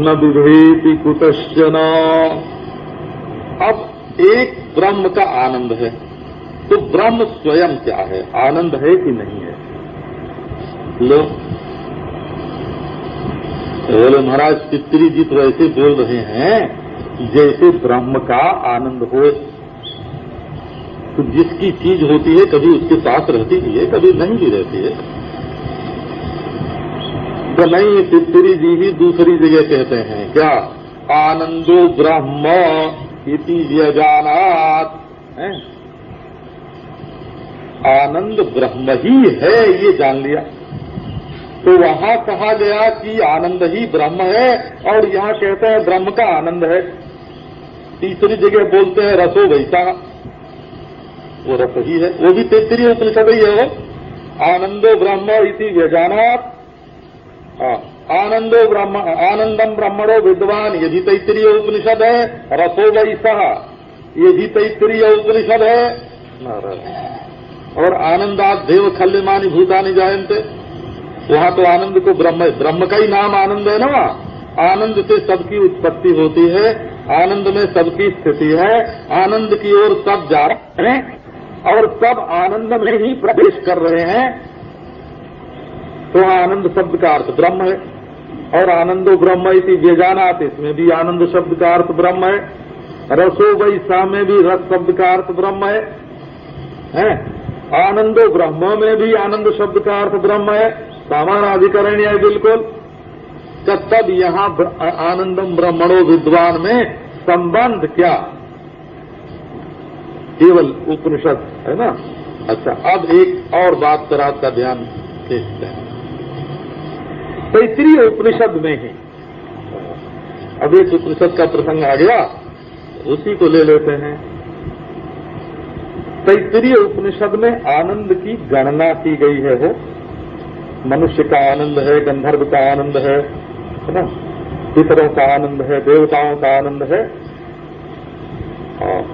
न विभेति कुतश्चन। अब एक ब्रह्म का आनंद है, तो ब्रह्म स्वयं क्या है? आनंद है कि नहीं है? लो बोले महाराज चित्री जी तो ऐसे बोल रहे हैं जैसे ब्रह्म का आनंद हो। तो जिसकी चीज होती है कभी उसके साथ रहती भी है, कभी नहीं भी रहती है। तो नहीं, चित्री जी ही दूसरी जगह कहते हैं क्या? आनंदो ब्रह्म इति व्यजानात्। आनंद ब्रह्म ही है ये जान लिया। तो वहां कहा गया कि आनंद ही ब्रह्म है, और यहाँ कहते हैं ब्रह्म का आनंद है। तीसरी जगह बोलते हैं रसो वैसा, वो रस ही है, वो भी तैत्तिरीय उपनिषद ही है। वो आनंदो ब्रह्म इति व्यजानात्। आनंदो ब्रह्म आनंदम ब्रह्मणो विद्वान, ये भी तैत्तिरीय उपनिषद है। रसो वैसा, ये भी तैत्तिरीय उपनिषद है। और आनंदात् देव खल्यमानि भूतानि जायन्ते, वहां तो आनंद को ब्रह्म का ही नाम आनंद है ना। आनंद से सबकी उत्पत्ति होती है, आनंद में सबकी स्थिति है, आनंद की ओर सब जा रहे हैं और सब आनंद में ही प्रवेश कर रहे हैं। तो आनंद शब्द का अर्थ ब्रह्म है। और आनंदो ब्रह्म इति व्यजानात्, इसमें भी आनंद शब्द का अर्थ ब्रह्म है। रसो वैसा में भी रस शब्द का अर्थ ब्रह्म है। आनंदो ब्रह्म में भी आनंद शब्द का अर्थ ब्रह्म है। सामानाधिकरण है बिल्कुल। तब यहाँ आनंदम ब्रह्मणो विद्वान में संबंध क्या? केवल उपनिषद है ना। अच्छा, अब एक और बात पर आपका ध्यान खींचते हैं। तैत्तिरीय उपनिषद में ही अब एक उपनिषद का प्रसंग आ गया, उसी को ले लेते हैं। तैत्तिरीय उपनिषद में आनंद की गणना की गई है। वो मनुष्य का आनंद है, गंधर्व का आनंद है ना, पितरों का आनंद है, देवताओं का आनंद है,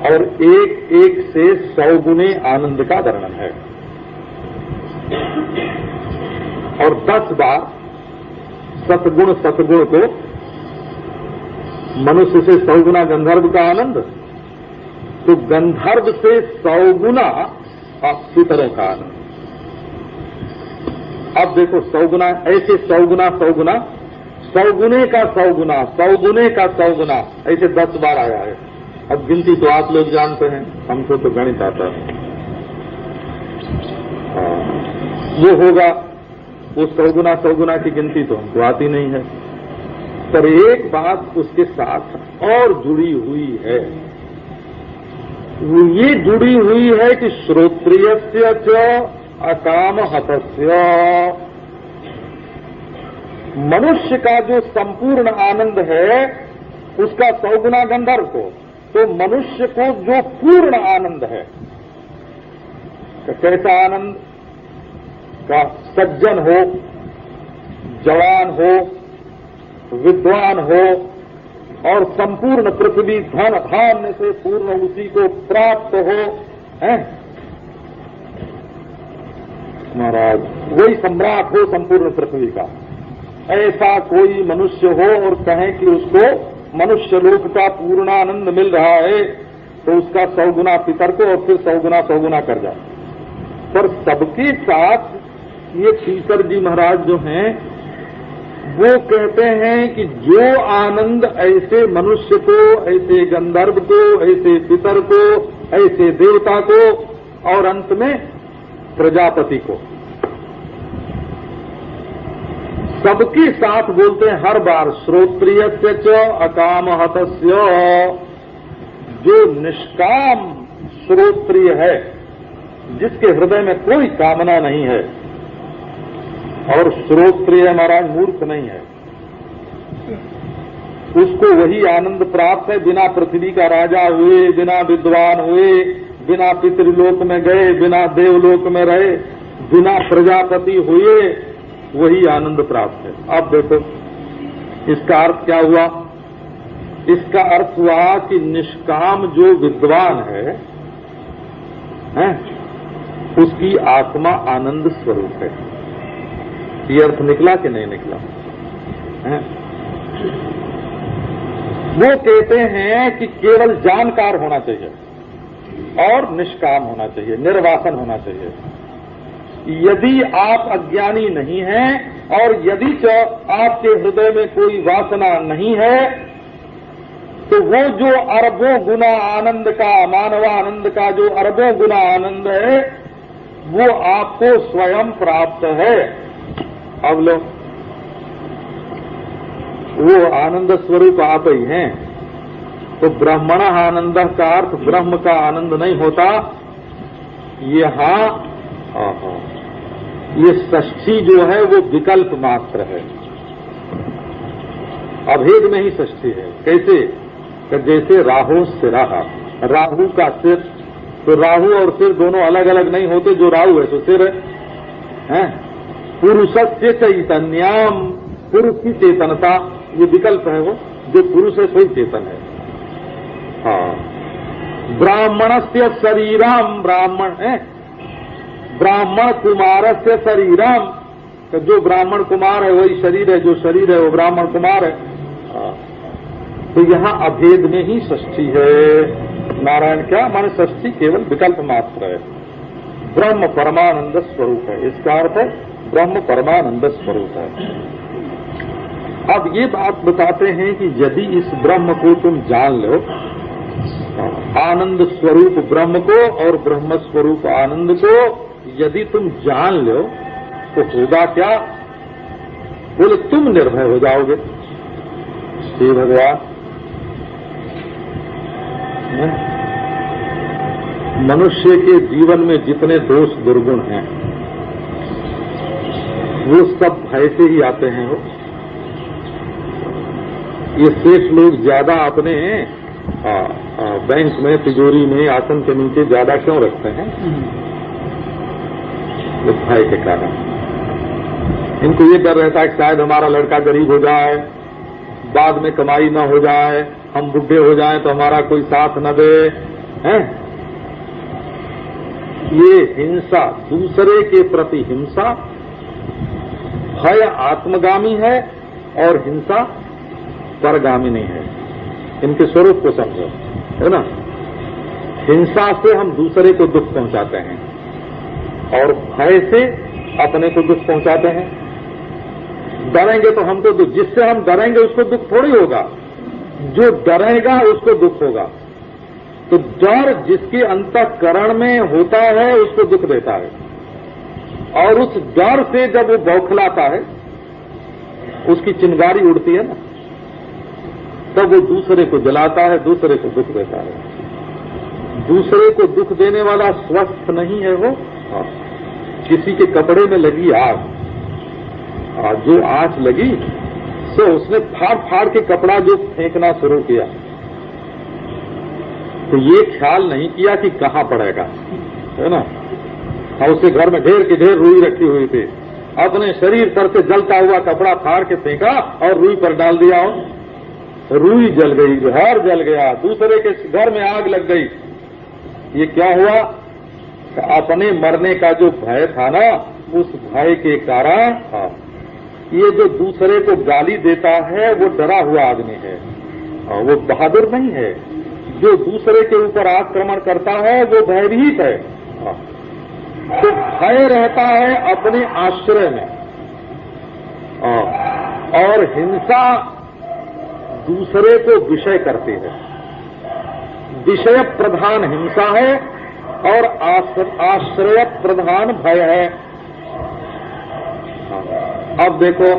और एक एक से 100 गुने आनंद का वर्णन है। और 10 बार सतगुण को मनुष्य से 100 गुना गंधर्व का आनंद, तो गंधर्व से 100 गुना पितरों का आनंद। अब देखो 100 गुना, ऐसे 100 गुना 100 गुना, 100 गुने का 100 गुना, 100 गुने का 100 गुना, ऐसे 10 बार आया है। अब गिनती तो आप लोग जानते हैं, हमको तो गणित आता है। वो होगा, वो 100 गुना की गिनती तो हमको आती नहीं है। पर एक बात उसके साथ और जुड़ी हुई है, ये जुड़ी हुई है कि श्रोत्रियस्य च अकाम हतस्य, मनुष्य का जो संपूर्ण आनंद है उसका 100 गुना गंधर्व को तो मनुष्य को जो पूर्ण आनंद है, कैसा आनंद का, सज्जन हो, जवान हो, विद्वान हो और संपूर्ण पृथ्वी धन धान्य से पूर्ण उसी को प्राप्त हो, है महाराज, वही सम्राट हो संपूर्ण पृथ्वी का, ऐसा कोई मनुष्य हो और कहें कि उसको मनुष्य लोक का पूर्णानंद मिल रहा है, तो उसका 100 गुना पितर को और फिर 100 गुना कर जाए। पर सबके साथ ये टीचर जी महाराज जो हैं वो कहते हैं कि जो आनंद ऐसे मनुष्य को, ऐसे गंधर्व को, ऐसे पितर को, ऐसे देवता को और अंत में प्रजापति को, सबके साथ बोलते हैं हर बार श्रोत्रियस्य च अकामहतस्य, जो निष्काम श्रोत्रिय है, जिसके हृदय में कोई कामना नहीं है, और श्रोत्रिय महाराज मूर्ख नहीं है, उसको वही आनंद प्राप्त है, बिना पृथ्वी का राजा हुए, बिना विद्वान हुए, बिना पितृलोक में गए, बिना देवलोक में रहे, बिना प्रजापति हुए, वही आनंद प्राप्त है। अब देखो इसका अर्थ क्या हुआ? इसका अर्थ हुआ कि निष्काम जो विद्वान है, उसकी आत्मा आनंद स्वरूप है। ये अर्थ निकला कि नहीं निकला? वो कहते हैं कि केवल जानकार होना चाहिए और निष्काम होना चाहिए, निर्वासन होना चाहिए। यदि आप अज्ञानी नहीं हैं और यदि आपके हृदय में कोई वासना नहीं है, तो वो जो अरबों गुना आनंद का, मानवानंद का जो अरबों गुना आनंद है, वो आपको स्वयं प्राप्त है। अब लो, वो आनंद स्वरूप आप ही हैं। तो ब्रह्मण आनंद का अर्थ ब्रह्म का आनंद नहीं होता। यहां ये षष्ठी जो है वो विकल्प मात्र है, अभेद में ही षष्ठी है। कैसे? कि जैसे राहु सिरा, राहु का सिर, तो राहु और सिर दोनों अलग अलग नहीं होते, जो राहु है तो सिर है। पुरुषस्य चैतन्यम, पुरुष की चेतनता, ये विकल्प है, वो जो पुरुष है वही चेतन है। हाँ, ब्राह्मणस्य शरीरम, ब्राह्मण है, ब्राह्मण कुमारस्य शरीरम, तो जो ब्राह्मण कुमार है वही शरीर है, जो शरीर है वो ब्राह्मण कुमार है। तो यहाँ अभेद में ही षष्ठी है। नारायण क्या माने? षष्ठी केवल विकल्प मात्र है, ब्रह्म परमानंद स्वरूप है। इसका अर्थ है ब्रह्म परमानंद स्वरूप है। अब ये बात बताते हैं कि यदि इस ब्रह्म को तुम जान लो, आनंद स्वरूप ब्रह्म को और ब्रह्म स्वरूप आनंद को यदि तुम जान लो, तो होगा क्या? बोले तुम निर्भय हो जाओगे। हे भगवान, मनुष्य के जीवन में जितने दोष दुर्गुण हैं वो सब भय से ही आते हैं। वो ये सेठ लोग ज्यादा अपने बैंक में, तिजोरी में, आसन के नीचे ज्यादा क्यों रखते हैं? इस भय के कारण। इनको ये डर रहता है कि शायद हमारा लड़का गरीब हो जाए, बाद में कमाई न हो जाए, हम बुढ़े हो जाएं तो हमारा कोई साथ न दे, हैं? ये हिंसा, दूसरे के प्रति हिंसा, भय आत्मगामी है और हिंसा परगामिनी है। इनके स्वरूप को समझो, है ना? हिंसा से हम दूसरे को दुख पहुंचाते हैं और भय से अपने को दुख पहुंचाते हैं। डरेंगे तो हमको दुख, जिससे हम डरेंगे उसको दुख थोड़ी होगा, जो डरेगा उसको दुख होगा। तो डर जिसके अंतःकरण में होता है उसको दुख देता है, और उस डर से जब वो बौखलाता है, उसकी चिंगारी उड़ती है ना, तब वो दूसरे को जलाता है, दूसरे को दुख देता है। दूसरे को दुख देने वाला स्वस्थ नहीं है वो। किसी के कपड़े में लगी आग, जो आंच लगी तो उसने फाड़ फाड़ के कपड़ा जो फेंकना शुरू किया, तो ये ख्याल नहीं किया कि कहाँ पड़ेगा, है ना। और उसके घर में ढेर की ढेर रुई रखी हुई थी, अपने शरीर पर से जलता हुआ कपड़ा फाड़ के फेंका और रुई पर डाल दिया, रुई जल गई, घर जल गया, दूसरे के घर में आग लग गई। ये क्या हुआ? अपने मरने का जो भय था ना, उस भय के कारण ये जो दूसरे को गाली देता है वो डरा हुआ आदमी है, वो बहादुर नहीं है। जो दूसरे के ऊपर आक्रमण करता है वो भयभीत है। तो भय रहता है अपने आश्रय में, और हिंसा दूसरे को विषय करती है। विषय प्रधान हिंसा है और आश्रय प्रधान भय है। अब देखो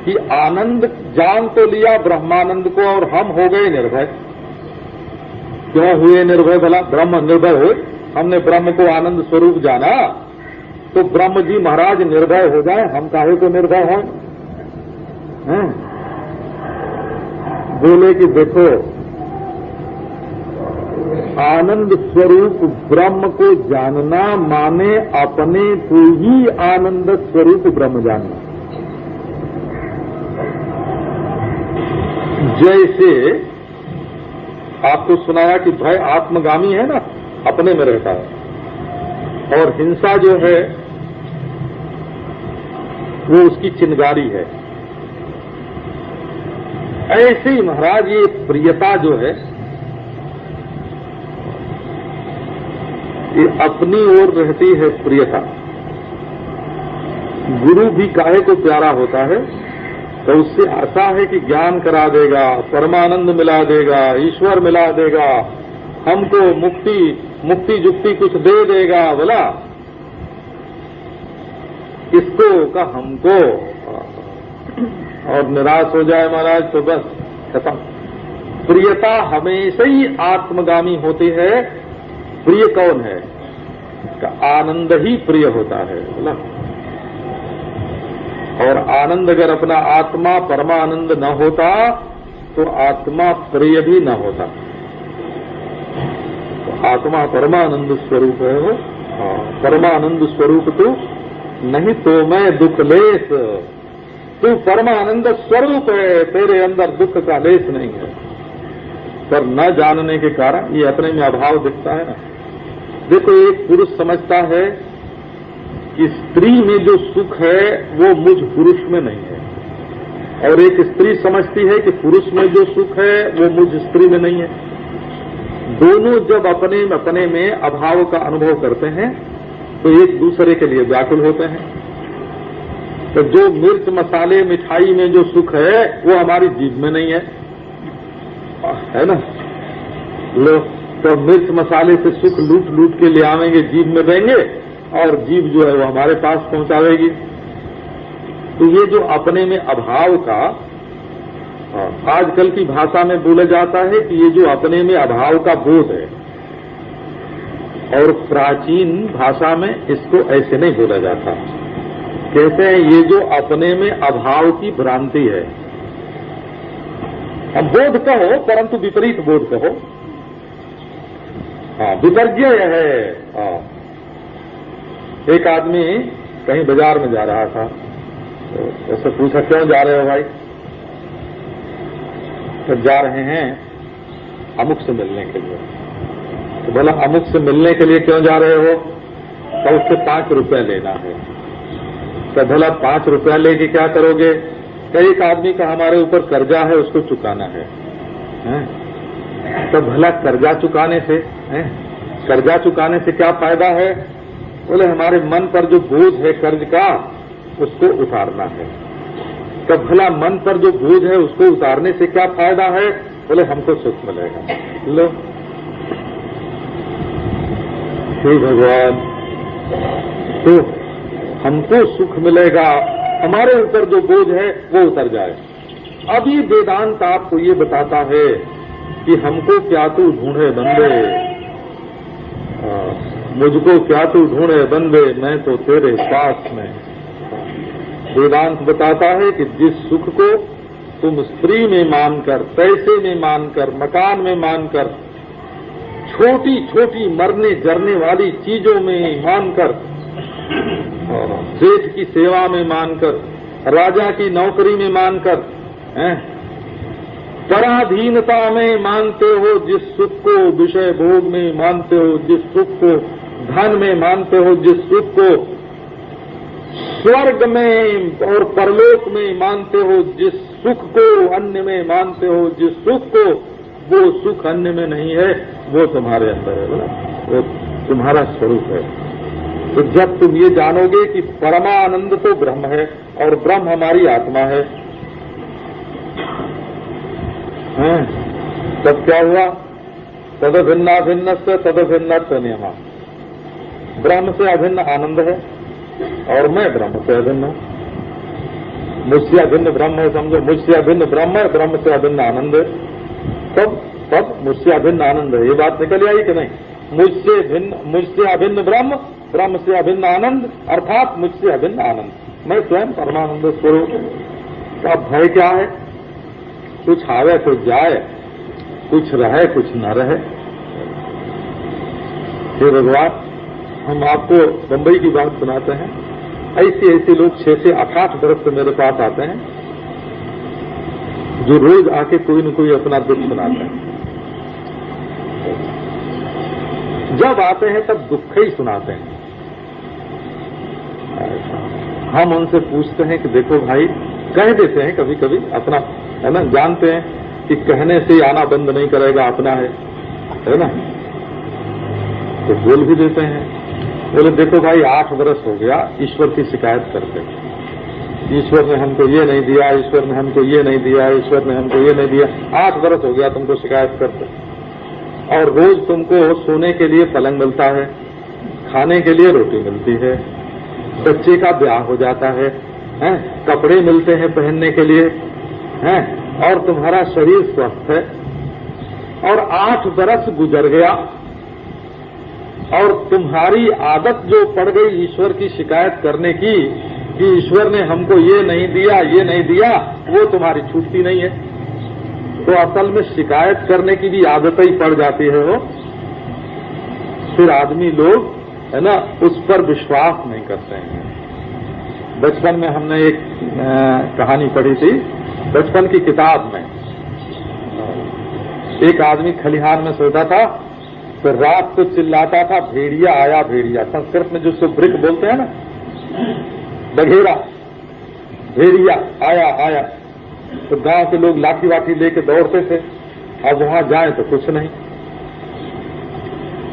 कि आनंद जान तो लिया ब्रह्मानंद को और हम हो गए निर्भय। क्यों हुए निर्भय? भला ब्रह्म निर्भय हुए, हमने ब्रह्म को आनंद स्वरूप जाना, तो ब्रह्म जी महाराज निर्भय हो जाए, हम काहे को निर्भय हैं? बोले कि देखो, आनंद स्वरूप ब्रह्म को जानना माने अपने को ही आनंद स्वरूप ब्रह्म जानना। जैसे आपको सुनाया कि भय आत्मगामी है ना, अपने में रहता है, और हिंसा जो है वो उसकी चिंगारी है। ऐसे ही महाराज ये प्रियता जो है ये अपनी ओर रहती है प्रियता। गुरु भी काहे को प्यारा होता है? तो उससे आशा है कि ज्ञान करा देगा, परमानंद मिला देगा, ईश्वर मिला देगा, हमको मुक्ति जुक्ति कुछ दे देगा। बोला इसको का हमको, और निराश हो जाए महाराज तो बस खत्म। प्रियता हमेशा ही आत्मगामी होती है। प्रिय कौन है? का आनंद ही प्रिय होता है, बोला। और आनंद अगर अपना आत्मा परमानंद न होता तो आत्मा प्रिय भी न होता। तो आत्मा परमानंद स्वरूप है वो, परमानंद स्वरूप तू नहीं तो मैं दुख लेस, तू परमानंद स्वरूप है, तेरे अंदर दुख का लेस नहीं है। पर न जानने के कारण ये अपने में अभाव दिखता है ना। देखो, एक पुरुष समझता है कि स्त्री में जो सुख है वो मुझ पुरुष में नहीं है, और एक स्त्री समझती है कि पुरुष में जो सुख है वो मुझ स्त्री में नहीं है। दोनों जब अपने में अभाव का अनुभव करते हैं तो एक दूसरे के लिए व्याकुल होते हैं। तो जो मिर्च मसाले मिठाई में जो सुख है वो हमारी जीभ में नहीं है ना। लो, तो मिर्च मसाले से सुख लूट लूट के ले आवेंगे, जीभ में देंगे, और जीभ जो है वो हमारे पास पहुंचावेगी। तो ये जो अपने में अभाव का, आजकल की भाषा में बोला जाता है कि ये जो अपने में अभाव का बोध है, और प्राचीन भाषा में इसको ऐसे नहीं बोला जाता। कहते हैं ये जो अपने में अभाव की भ्रांति है। अब बोध कहो परंतु विपरीत बोध कहो, विपर्जय है। एक आदमी कहीं बाजार में जा रहा था, तो उससे पूछा क्यों जा रहे हो भाई? तो जा रहे हैं अमुक से मिलने के लिए। तो बोला अमुक से मिलने के लिए क्यों जा रहे हो? तो उससे 5 रुपए लेना है। तो बोला 5 रुपया लेके क्या करोगे? तो एक आदमी का हमारे ऊपर कर्जा है, उसको चुकाना है। तो भला कर्जा चुकाने से क्या फायदा है? बोले हमारे मन पर जो बोझ है कर्ज का उसको उतारना है। तो भला मन पर जो बोझ है उसको उतारने से क्या फायदा है? बोले हमको सुख मिलेगा। लो, हे भगवान, तो हमको सुख मिलेगा, हमारे ऊपर जो बोझ है वो उतर जाए। अब ये वेदांत आपको ये बताता है कि हमको क्या तू ढूंढे बंदे, मुझको क्या तू ढूंढे बंदे, मैं तो तेरे पास में। वेदांत बताता है कि जिस सुख को तुम स्त्री में मानकर, पैसे में मानकर, मकान में मानकर, छोटी छोटी मरने जरने वाली चीजों में मानकर, सेठ की सेवा में मानकर, राजा की नौकरी में मानकर, पराधीनता में मानते हो जिस सुख को, विषय भोग में मानते हो जिस सुख को, धन में मानते हो जिस सुख को, स्वर्ग में और परलोक में मानते हो जिस सुख को, अन्य में मानते हो जिस सुख को, वो सुख अन्य में नहीं है, वो तुम्हारे अंदर है, बोला वो तुम्हारा स्वरूप है। तो जब तुम ये जानोगे कि परमानंद तो ब्रह्म है और ब्रह्म हमारी आत्मा है, तब क्या हुआ? तदभिन्नाभिन्न से तदभिन्न नियमा। ब्रह्म से अभिन्न आनंद है और मैं ब्रह्म से अभिन्न हूं। मुझसे अभिन्न ब्रह्म है, समझो, मुझसे अभिन्न ब्रह्म है, ब्रह्म से अभिन्न आनंद है। तब मुझसे अभिन्न आनंद है, ये बात निकल आई कि नहीं? मुझसे अभिन्न ब्रह्म, ब्रह्म से अभिन्न आनंद, अर्थात मुझसे अभिन्न आनंद, मैं स्वयं परमानंद स्वरूप। का भय क्या है? कुछ आवे कुछ जाए, कुछ रहे कुछ न रहे। हे भगवान, हम आपको बंबई की बात सुनाते हैं। ऐसे लोग 6 से 8 बरस से मेरे पास आते हैं, जो रोज आके कोई न कोई अपना दुख सुनाते हैं। जब आते हैं तब दुख ही सुनाते हैं। हम उनसे पूछते हैं कि देखो भाई, कह देते हैं कभी कभी अपना, है ना, जानते हैं कि कहने से आना बंद नहीं करेगा, अपना है ना, तो बोल भी देते हैं। बोले देखो भाई, 8 बरस हो गया ईश्वर की शिकायत करते, ईश्वर ने हमको ये नहीं दिया, ईश्वर ने हमको ये नहीं दिया, ईश्वर ने हमको ये नहीं दिया। 8 बरस हो गया तुमको शिकायत करते, और रोज तुमको सोने के लिए पलंग मिलता है, खाने के लिए रोटी मिलती है, बच्चे का ब्याह हो जाता है, कपड़े मिलते हैं पहनने के लिए, और तुम्हारा शरीर स्वस्थ है। और 8 बरस गुजर गया और तुम्हारी आदत जो पड़ गई ईश्वर की शिकायत करने की, कि ईश्वर ने हमको ये नहीं दिया, ये नहीं दिया, वो तुम्हारी छूटती नहीं है। तो असल में शिकायत करने की भी आदत ही पड़ जाती है वो। फिर आदमी लोग, है ना, उस पर विश्वास नहीं करते हैं। बचपन में हमने एक कहानी पढ़ी थी, बचपन की किताब में। एक आदमी खलिहान में सोता था, तो रात को चिल्लाता था, भेड़िया आया भेड़िया। संस्कृत में जो सुब्रिक बोलते हैं ना, बघेरा, भेड़िया आया आया। तो गांव के लोग लाठी वाठी लेके दौड़ते थे, अब वहां जाए तो कुछ नहीं।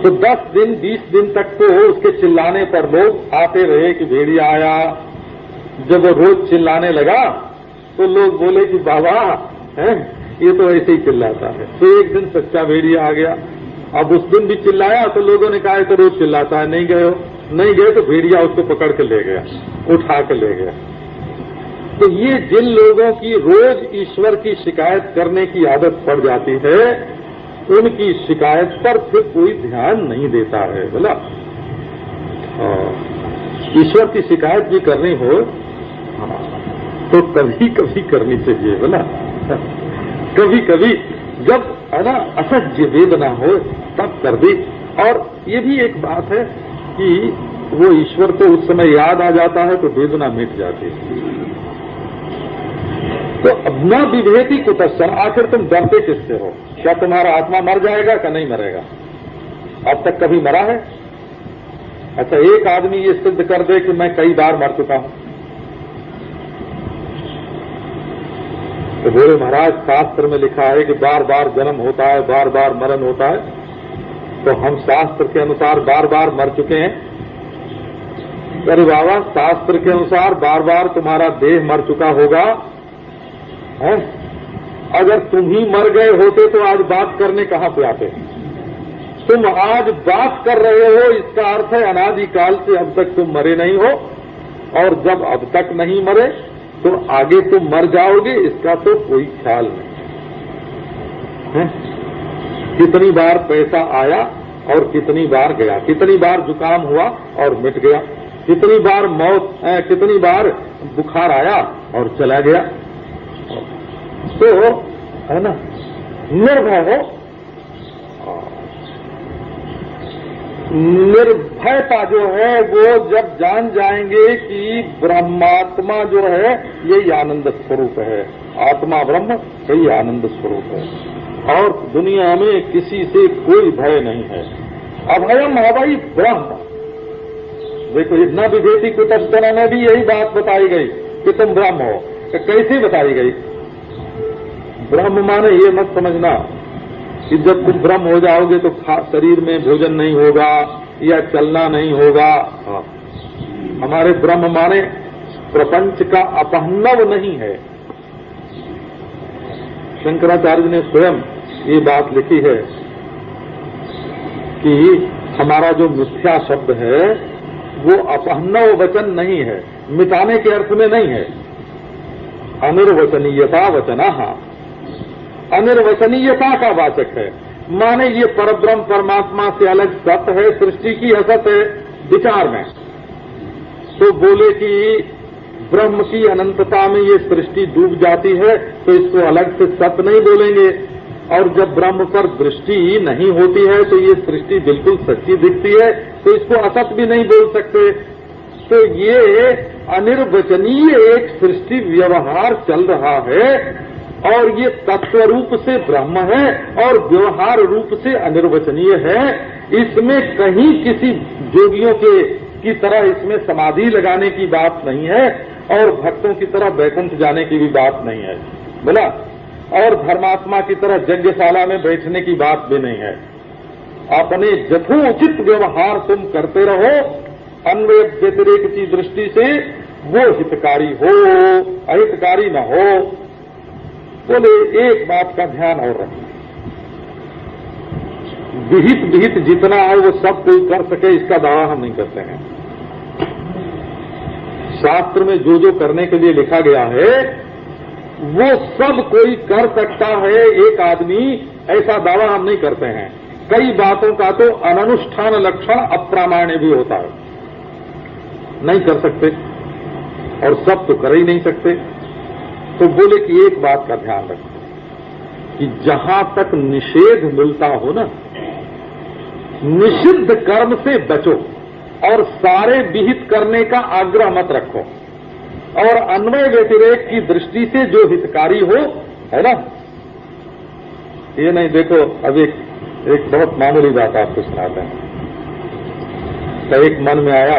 तो 10 दिन 20 दिन तक तो उसके चिल्लाने पर लोग आते रहे कि भेड़िया आया। जब वो रोज चिल्लाने लगा तो लोग बोले कि बाबा, ये तो ऐसे ही चिल्लाता है। तो एक दिन सच्चा भेड़िया आ गया। अब उस दिन भी चिल्लाया तो लोगों ने कहा तो रोज चिल्लाता है, नहीं गए हो, नहीं गए। तो भेड़िया उसको पकड़ के ले गया, उठा के ले गया। तो ये जिन लोगों की रोज ईश्वर की शिकायत करने की आदत पड़ जाती है, उनकी शिकायत पर फिर कोई ध्यान नहीं देता है। बोला, ईश्वर की शिकायत भी करनी हो तो कभी कभी करनी चाहिए। बोला, कभी कभी जब, है ना, असह्य वेदना हो तब कर दी। और ये भी एक बात है कि वो ईश्वर को उस समय याद आ जाता है तो वेदना मिट जाती है। तो अब न विभेति कुतश्चन, आखिर तुम डरते किससे हो? क्या तुम्हारा आत्मा मर जाएगा क्या नहीं मरेगा? अब तक कभी मरा है? अच्छा, एक आदमी ये सिद्ध कर दे कि मैं कई बार मर चुका हूं, तो बोले महाराज शास्त्र में लिखा है कि बार बार जन्म होता है, बार बार मरण होता है। तो हम शास्त्र के अनुसार बार बार मर चुके हैं। अरे बाबा, शास्त्र के अनुसार बार बार तुम्हारा देह मर चुका होगा है? अगर तुम ही मर गए होते तो आज बात करने कहां पे आते? तुम आज बात कर रहे हो, इसका अर्थ है अनादिकाल से अब तक तुम मरे नहीं हो, और जब अब तक नहीं मरे तो आगे तुम मर जाओगे, इसका तो कोई ख्याल नहीं है। कितनी बार पैसा आया और कितनी बार गया, कितनी बार जुकाम हुआ और मिट गया, कितनी बार मौत, कितनी बार बुखार आया और चला गया। तो है ना, निर्भय हो। निर्भयता जो है वो जब जान जाएंगे कि ब्रह्मात्मा जो है यही आनंद स्वरूप है, आत्मा ब्रह्म यही आनंद स्वरूप है और दुनिया में किसी से कोई भय नहीं है। अभयम अभय ब्रह्म। देखो न विभेति कुतश्चन में भी यही बात बताई गई कि तुम ब्रह्म हो। तो कैसे बताई गई? ब्रह्म माने ये मत समझना कि जब तुम ब्रह्म हो जाओगे तो शरीर में भोजन नहीं होगा या चलना नहीं होगा। हाँ। हमारे ब्रह्म माने प्रपंच का अपहन्नव नहीं है। शंकराचार्य ने स्वयं ये बात लिखी है कि हमारा जो मिथ्या शब्द है वो अपहन्नव वचन नहीं है, मिटाने के अर्थ में नहीं है। अनिर्वचनीयता वचना, अनिर्वचनीयता का वाचक है। माने ये परब्रह्म परमात्मा से अलग सत्य है, सृष्टि की असत है विचार में। तो बोले कि ब्रह्म की अनंतता में ये सृष्टि डूब जाती है तो इसको अलग से सत्य नहीं बोलेंगे। और जब ब्रह्म पर दृष्टि नहीं होती है तो ये सृष्टि बिल्कुल सच्ची दिखती है तो इसको असत भी नहीं बोल सकते। तो ये अनिर्वचनीय एक सृष्टि व्यवहार चल रहा है और ये तत्व रूप से ब्रह्म है और व्यवहार रूप से अनिर्वचनीय है। इसमें कहीं किसी जोगियों की तरह इसमें समाधि लगाने की बात नहीं है और भक्तों की तरह वैकुंठ जाने की भी बात नहीं है, बोला। और धर्मात्मा की तरह यज्ञशाला में बैठने की बात भी नहीं है। अपने यथोचित व्यवहार तुम करते रहो, अन्वय व्यतिरेक की दृष्टि से वो हितकारी हो, अहितकारी न हो। बोले एक बात का ध्यान और रखना, विहित विहित जितना है वो सब कोई कर सके इसका दावा हम नहीं करते हैं। शास्त्र में जो जो करने के लिए लिखा गया है वो सब कोई कर सकता है, एक आदमी, ऐसा दावा हम नहीं करते हैं। कई बातों का तो अननुष्ठान लक्षण अप्रामाण्य भी होता है, नहीं कर सकते और सब तो कर ही नहीं सकते। तो बोले कि एक बात का ध्यान रखो कि जहां तक निषेध मिलता हो ना, निषिद्ध कर्म से बचो और सारे विहित करने का आग्रह मत रखो और अन्वय व्यतिरेक की दृष्टि से जो हितकारी हो, है ना। ये नहीं, देखो अब एक बहुत मामूली बात आपको सुनाते हैं। तो एक मन में आया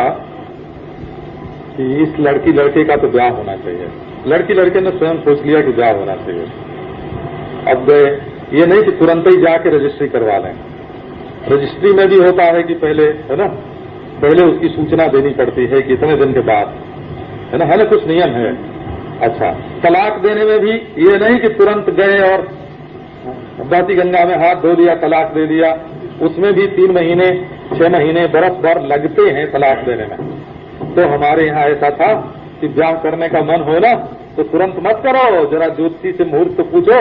कि इस लड़की लड़के का तो ब्याह होना चाहिए। लड़की लड़के ने स्वयं सोच लिया कि ब्याह होना चाहिए। अब ये नहीं कि तुरंत ही जाके रजिस्ट्री करवा लें। रजिस्ट्री में भी होता है कि पहले, है ना, पहले उसकी सूचना देनी पड़ती है कि इतने दिन के बाद, है ना, कुछ नियम है। अच्छा, तलाक देने में भी ये नहीं कि तुरंत गए और बहती गंगा में हाथ धो दिया, तलाक दे दिया। उसमें भी 3 महीने 6 महीने बरस भर लगते हैं तलाक देने में। तो हमारे यहाँ ऐसा था कि ब्याह करने का मन हो ना तो तुरंत मत करो, जरा ज्योतिषी से मुहूर्त तो पूछो।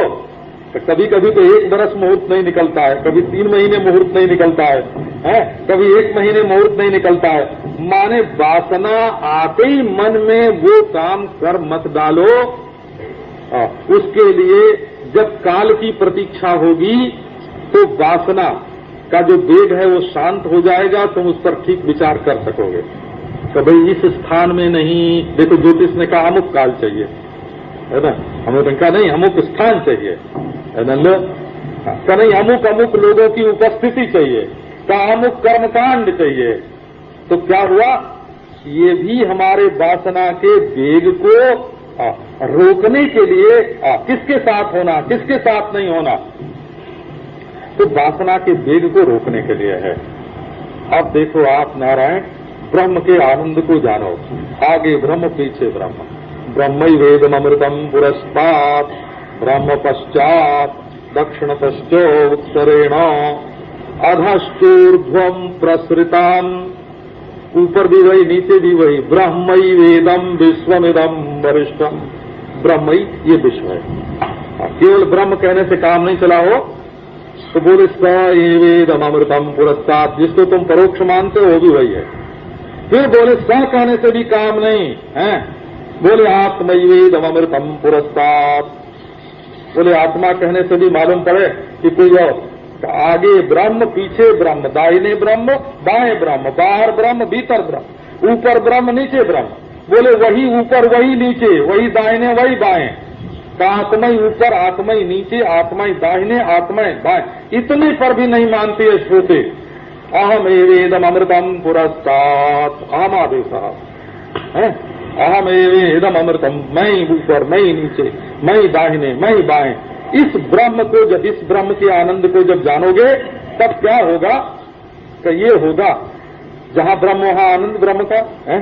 तो कभी कभी तो 1 बरस मुहूर्त नहीं निकलता है, कभी 3 महीने मुहूर्त नहीं निकलता है, कभी 1 महीने मुहूर्त नहीं निकलता है। माने वासना आते ही मन में वो काम कर मत डालो। उसके लिए जब काल की प्रतीक्षा होगी तो वासना का जो वेग है वो शांत हो जाएगा, तुम उस पर ठीक विचार कर सकोगे। तो भाई इस स्थान में नहीं, देखो ज्योतिष ने कहा अमुक काल चाहिए, है ना, हमने कहा नहीं अमुक स्थान चाहिए, है ना, का नहीं अमुक अमुक लोगों की उपस्थिति चाहिए, का अमुक कर्मकांड चाहिए। तो क्या हुआ, ये भी हमारे वासना के वेग को रोकने के लिए किसके साथ होना, किसके साथ नहीं होना, तो वासना के वेग को रोकने के लिए है। अब देखो आप नारायण ब्रह्म के आनंद को जानो, आगे ब्रह्म पीछे ब्रह्म, ब्रह्मैवेदमृतम पुरस्तात् ब्रह्म पश्चात दक्षिणतश्च उत्तरेण अधश्चूर्ध्वं प्रसृताम्, ऊपर भी वही नीचे भी वही, ब्रह्मैवेदम विश्वमिदम वरिष्ठम। ब्रह्म ये विश्व है। केवल ब्रह्म कहने से काम नहीं चला हो तो बोले स एवेदम अमृतम पुरस्तात्, जिसको तुम परोक्ष मानते हो वो भी वही है। फिर बोले स कहने से भी काम नहीं है, बोले आत्मैवेदम अमृतम पुरस्तात्, बोले आत्मा कहने से भी मालूम पड़े कि कोई और, आगे ब्रह्म, पीछे ब्रह्म, दाहिने ब्रह्म, बाएं ब्रह्म, बाहर ब्रह्म, भीतर ब्रह्म, ऊपर ब्रह्म, नीचे ब्रह्म। बोले वही ऊपर वही नीचे, वही दाहिने वही बाएं, आत्मय ऊपर आत्मय नीचे, आत्मय दाहिने आत्मय बाएं। इतने पर भी नहीं मानती है श्रुति। अहम एवेदम अमृतम पुरस्तात्, अहम आदेश है, अहम एवेदम अमृतम, मैं ऊपर मैं नीचे, मैं दाहिने मैं बाएं। इस ब्रह्म को जब, इस ब्रह्म के आनंद को जब जानोगे तब क्या होगा कि ये होगा जहां ब्रह्म वहां आनंद ब्रह्म का है।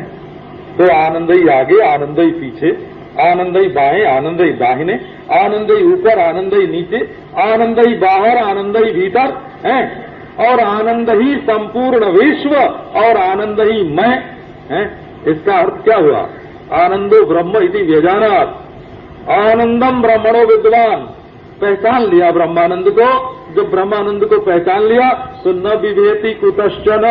तो आनंद ही आगे, आनंद ही पीछे, आनंद ही बाएं, आनंद ही दाहिने, आनंद ही ऊपर, आनंद ही नीचे, आनंद ही बाहर, आनंद ही भीतर है, और आनंद ही संपूर्ण विश्व, और आनंद ही मैं है। इसका अर्थ क्या हुआ? आनंदो ब्रह्म इति व्यजानात्, आनंदम ब्रह्मणो विद्वान। पहचान लिया ब्रह्मानंद को। जब ब्रह्मानंद को पहचान लिया तो न विभेति कुतश्चन,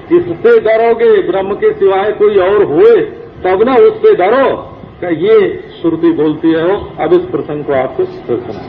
किससे डरोगे? ब्रह्म के सिवाय कोई और होए तब न उससे डरो। ये श्रुति बोलती है। वो अब इस प्रसंग को आपको सुना।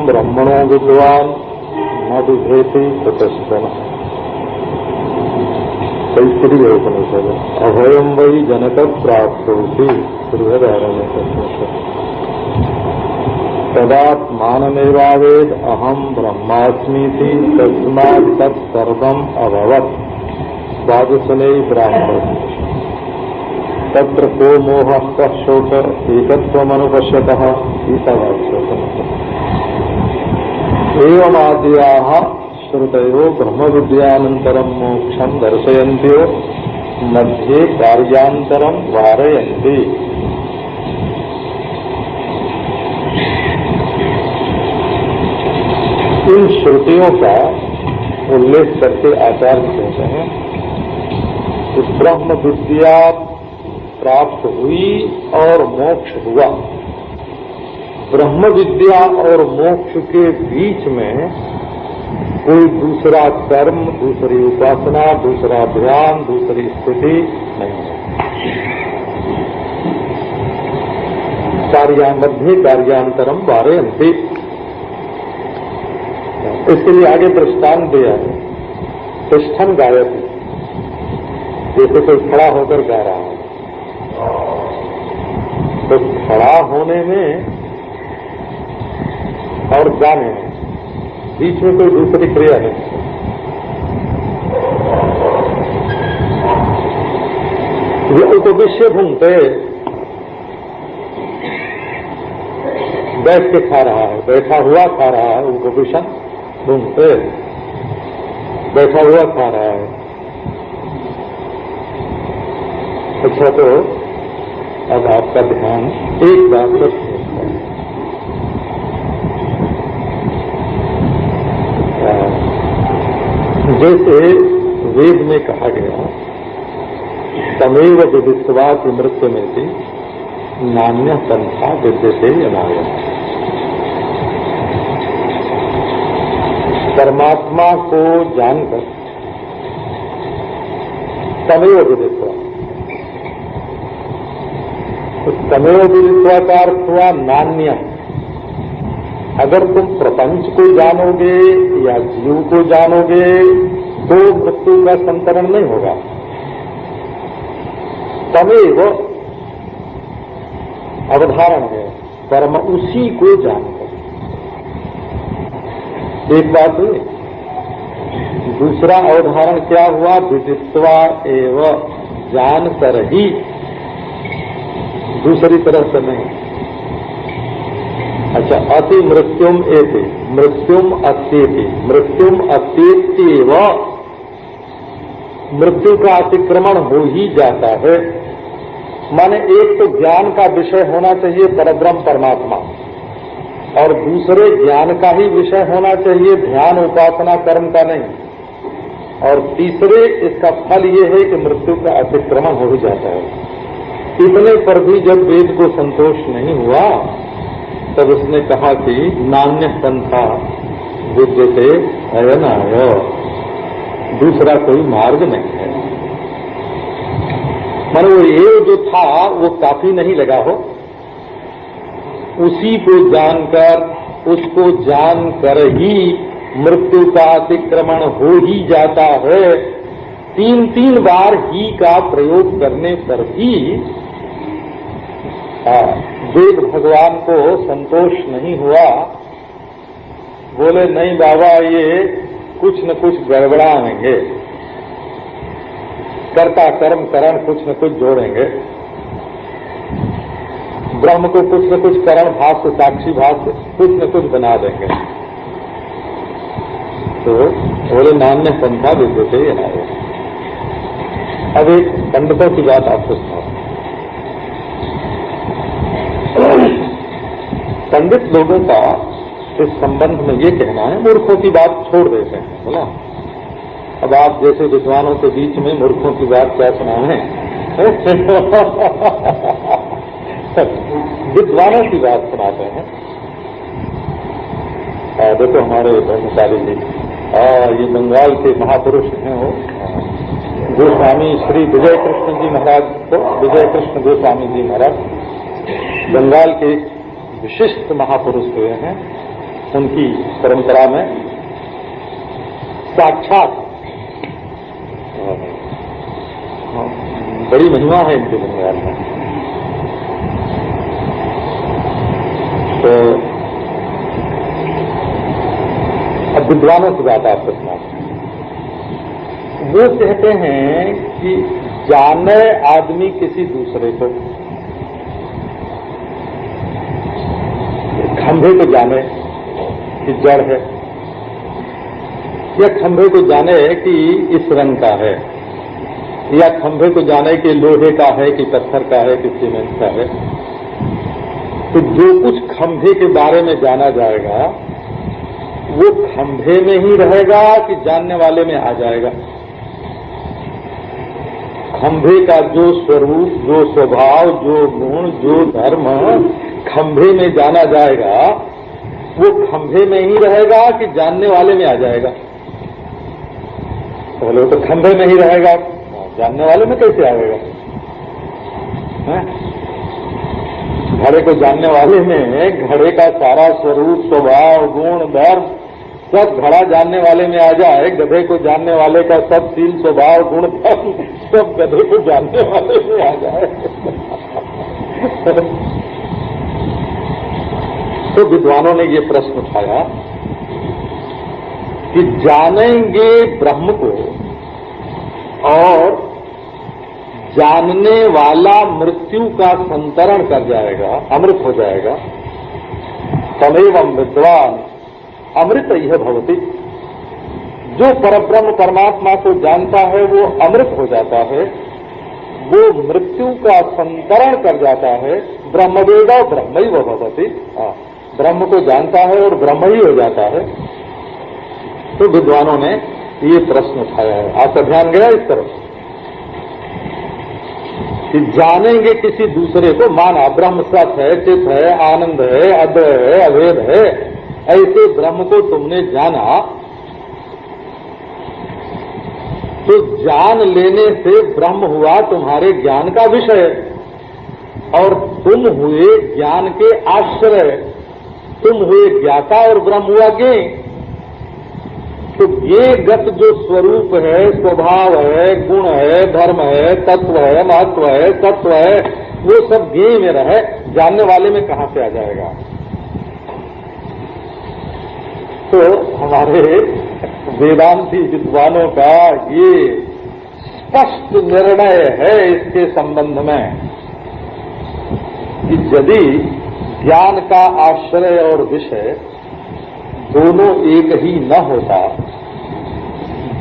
ब्रह्मणो विद्वान न विभेति कुतश्चन। तैत्तिरीय उपनिषद। अभयम वै जनक प्राप्तोति बृहदारण्यक। तदात्मानमेवावेद अहम ब्रह्मास्मीति तस्मात् तत्सर्वम् अभवत्। द्वादशने ब्राह्मण। तत्र को मोहः कः शोक एकत्वमनुपश्यतः गीतावाक्योपनिषत्। एवमाद्याः श्रुतयो ब्रह्म विद्यानन्तरं मोक्षं दर्शयन्त्यो मध्ये कार्यान्तरं वारयन्ति। इन श्रुतियों का उल्लेख करके आचार्य कहते हैं कि ब्रह्म विद्या प्राप्त हुई और मोक्ष हुआ। ब्रह्म विद्या और मोक्ष के बीच में कोई दूसरा कर्म, दूसरी उपासना, दूसरा ध्यान, दूसरी स्थिति नहीं है। मध्ये कार्यांतरम वारयन्ति। इसके लिए आगे दृष्टांत दिया है। तिष्ठन गायति, जैसे कोई खड़ा होकर गा रहा है तो खड़ा होने में और गाने में बीच में कोई दूसरी क्रिया नहीं। ये उपविश्य भूंगते बैठ के खा रहा है, बैठा हुआ खा रहा है, उपविशन भूंगते बैठा हुआ खा रहा है। अच्छा, तो अब आपका ध्यान एक बात पर जैसे वेद में कहा गया तमेव विदित्वात् मृत्युमेति नान्य पंथा विद्यते यमाय। परमात्मा को जानकर तमेव विदित्वा, तमेव विदित्वा का अर्थ हुआ नान्य। अगर तुम प्रपंच को जानोगे या जीव को जानोगे तो मृत्यु का संतरण नहीं होगा। तमेव अवधारण है, कर्म उसी को जानकर। एक बात हुई। दूसरा अवधारण क्या हुआ? विदित्वा एव, जान कर ही, दूसरी तरह से नहीं। अच्छा, अति मृत्युम एति, मृत्युम अत्येति, मृत्युम अत्येत्येव, मृत्यु का अतिक्रमण हो ही जाता है। माने एक तो ज्ञान का विषय होना चाहिए परब्रह्म परमात्मा, और दूसरे ज्ञान का ही विषय होना चाहिए, ध्यान उपासना कर्म का नहीं, और तीसरे इसका फल ये है कि मृत्यु का अतिक्रमण हो ही जाता है। इतने पर भी जब वेद को संतोष नहीं हुआ तब उसने कहा कि नान्य पंथा विद्यते अयनाय, दूसरा कोई मार्ग नहीं है। मानो ये जो था वो काफी नहीं लगा हो, उसी को जानकर, उसको जानकर ही मृत्यु का अतिक्रमण हो ही जाता है। 3 बार ही का प्रयोग करने पर भी वेद भगवान को संतोष नहीं हुआ। बोले नहीं बाबा, ये कुछ न कुछ गड़बड़ाएंगे, कर्ता कर्म करण कुछ न कुछ जोड़ेंगे, ब्रह्म को कुछ न कुछ करण भाष्य साक्षी भाष्य कुछ न कुछ बना देंगे। तो बोले नान्य पंथा विद्यते अयनाय। अब एक पंडितों की बात आपको सुना। पंडित लोगों का इस संबंध में ये कहना है, मूर्खों की बात छोड़ देते हैं, बोला। अब आप जैसे विद्वानों के बीच में मूर्खों की बात क्या सुनाएं? विद्वानों की बात सुनाते हैं। देखो हमारे धर्मचारी जी, ये बंगाल के महापुरुष हैं, वो गोस्वामी श्री विजय कृष्ण जी महाराज, तो विजय कृष्ण गोस्वामी जी महाराज बंगाल के विशिष्ट महापुरुष हुए हैं। उनकी परंपरा में साक्षात बड़ी महिमा है इनके बंगाल में। तो अब विद्वानों की बात आपको सुनाते हैं। वो कहते हैं कि जाने आदमी किसी दूसरे को, खंभे को जाने कि जड़ है, या खंभे को जाने कि इस रंग का है, या खंभे को जाने कि लोहे का है कि पत्थर का है कि सीमेंट का है। तो जो कुछ खंभे के बारे में जाना जाएगा वो खंभे में ही रहेगा कि जानने वाले में आ जाएगा। खंभे का जो स्वरूप, जो स्वभाव, जो गुण, जो धर्म खंभे में जाना जाएगा वो खंभे में ही रहेगा कि जानने वाले में आ जाएगा। बोले तो खंभे में ही रहेगा, जानने वाले में कैसे आएगा? घड़े को जानने वाले में घड़े का सारा स्वरूप, स्वभाव, गुण, धर्म सब घड़ा जानने वाले में आ जाए। गधे को जानने वाले का सब सील, स्वभाव, गुण, धर्म सब गधे को जानने वाले में आ जाए। तो विद्वानों ने ये प्रश्न उठाया कि जानेंगे ब्रह्म को और जानने वाला मृत्यु का संतरण कर जाएगा, अमृत हो जाएगा। तमेवं विद्वान अमृत यह भवति। जो परब्रह्म परमात्मा को जानता है वो अमृत हो जाता है, वो मृत्यु का संतरण कर जाता है। ब्रह्मवेद ब्रह्मैव भवति, ब्रह्म को जानता है और ब्रह्म ही हो जाता है। तो विद्वानों ने ये प्रश्न उठाया है। आपका ध्यान गया इस तरफ कि जानेंगे किसी दूसरे को, माना ब्रह्म सत्य है, चित है, आनंद है, अद्वय है, अभेद है, ऐसे ब्रह्म को तुमने जाना तो जान लेने से ब्रह्म हुआ तुम्हारे ज्ञान का विषय और तुम हुए ज्ञान के आश्रय। तुम हुए ज्ञाता और ब्रह्म हुआ ज्ञेय। तो ये गत जो स्वरूप है, स्वभाव है, गुण है, धर्म है, तत्व है, महत्व है, तत्व है, वो सब ज्ञेय में रहे, जानने वाले में कहां से आ जाएगा? तो हमारे वेदांती विद्वानों का ये स्पष्ट निर्णय है इसके संबंध में कि यदि ज्ञान का आश्रय और विषय दोनों एक ही न होता,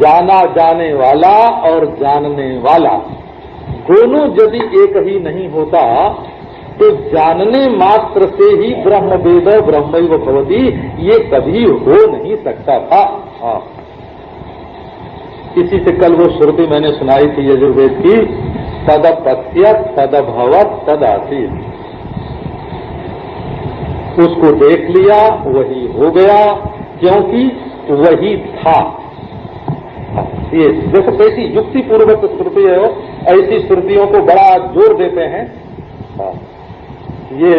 जाना जाने वाला और जानने वाला दोनों यदि एक ही नहीं होता, तो जानने मात्र से ही ब्रह्मवेद ब्रह्मैव भवति ये कभी हो नहीं सकता था। हाँ, इसी से कल वो श्रुति मैंने सुनाई थी यजुर्वेद की, तदपत्यत तदभवत तदासीत। उसको देख लिया, वही हो गया, क्योंकि वही था। ये देखो कैसी युक्ति पूर्वक श्रुति है, ऐसी श्रुतियों को बड़ा जोर देते हैं। ये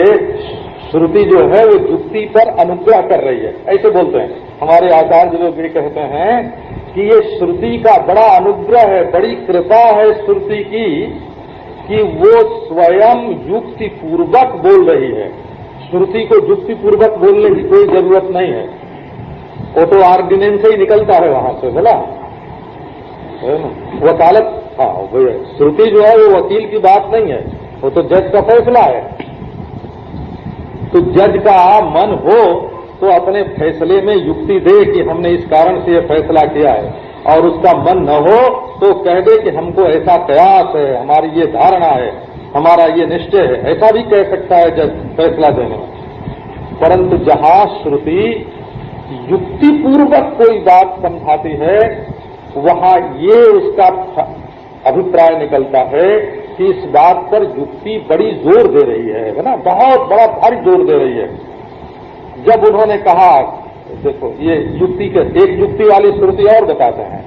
श्रुति जो है वो युक्ति पर अनुग्रह कर रही है, ऐसे बोलते हैं हमारे आचार्य लोग भी कहते हैं कि ये श्रुति का बड़ा अनुग्रह है, बड़ी कृपा है श्रुति की कि वो स्वयं युक्ति पूर्वक बोल रही है। श्रुति को युक्ति पूर्वक बोलने की कोई जरूरत नहीं है, वो तो आर्डिनेंस से ही निकलता है वहां से, बोला वकालत। हाँ, श्रुति जो है वो वकील की बात नहीं है, वो तो जज का फैसला है। तो जज का मन हो तो अपने फैसले में युक्ति दे कि हमने इस कारण से ये फैसला किया है, और उसका मन न हो तो कह दे कि हमको ऐसा कयास है, हमारी ये धारणा है, हमारा ये निश्चय है, ऐसा भी कह सकता है जज फैसला देने में। परंतु जहां श्रुति युक्ति पूर्वक कोई बात समझाती है, वहां ये उसका अभिप्राय निकलता है कि इस बात पर युक्ति बड़ी जोर दे रही है ना, बहुत बड़ा भारी जोर दे रही है। जब उन्होंने कहा, देखो ये युक्ति के एक युक्ति वाली श्रुति और बताते हैं,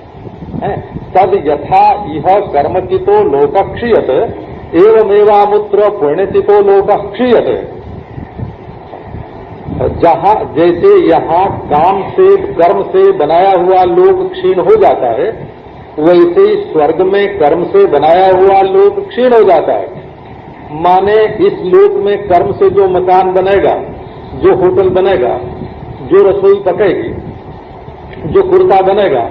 तद यथा यह कर्मचितो लोक क्षीयते एवमेवामुत्र पुण्यचितो लोक क्षीयते। जहां जैसे यहाँ काम से कर्म से बनाया हुआ लोक क्षीण हो जाता है, वैसे ही स्वर्ग में कर्म से बनाया हुआ लोक क्षीण हो जाता है। माने इस लोक में कर्म से जो मकान बनेगा, जो होटल बनेगा, जो रसोई पकेगी, जो कुर्ता बनेगा,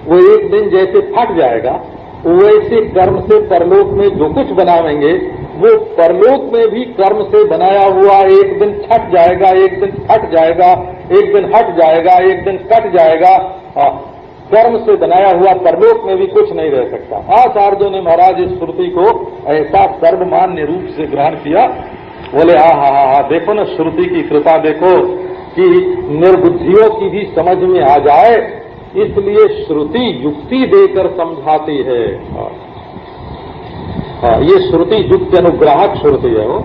वो एक दिन जैसे फट जाएगा, वैसे कर्म से परलोक में जो कुछ बनावेंगे वो परलोक में भी कर्म से बनाया हुआ एक दिन छट जाएगा, एक दिन फट जाएगा, एक दिन हट जाएगा, एक दिन कट जाएगा। कर्म से बनाया हुआ परलोक में भी कुछ नहीं रह सकता। आचार्यों ने महाराज इस श्रुति को ऐसा सर्वमान्य रूप से ग्रहण किया, बोले हा, देखो ना श्रुति की कृपा देखो कि निर्बुद्धियों की भी समझ में आ जाए, इसलिए श्रुति युक्ति देकर समझाती है। ये श्रुति युक्ति अनुग्राहक श्रुति है वो।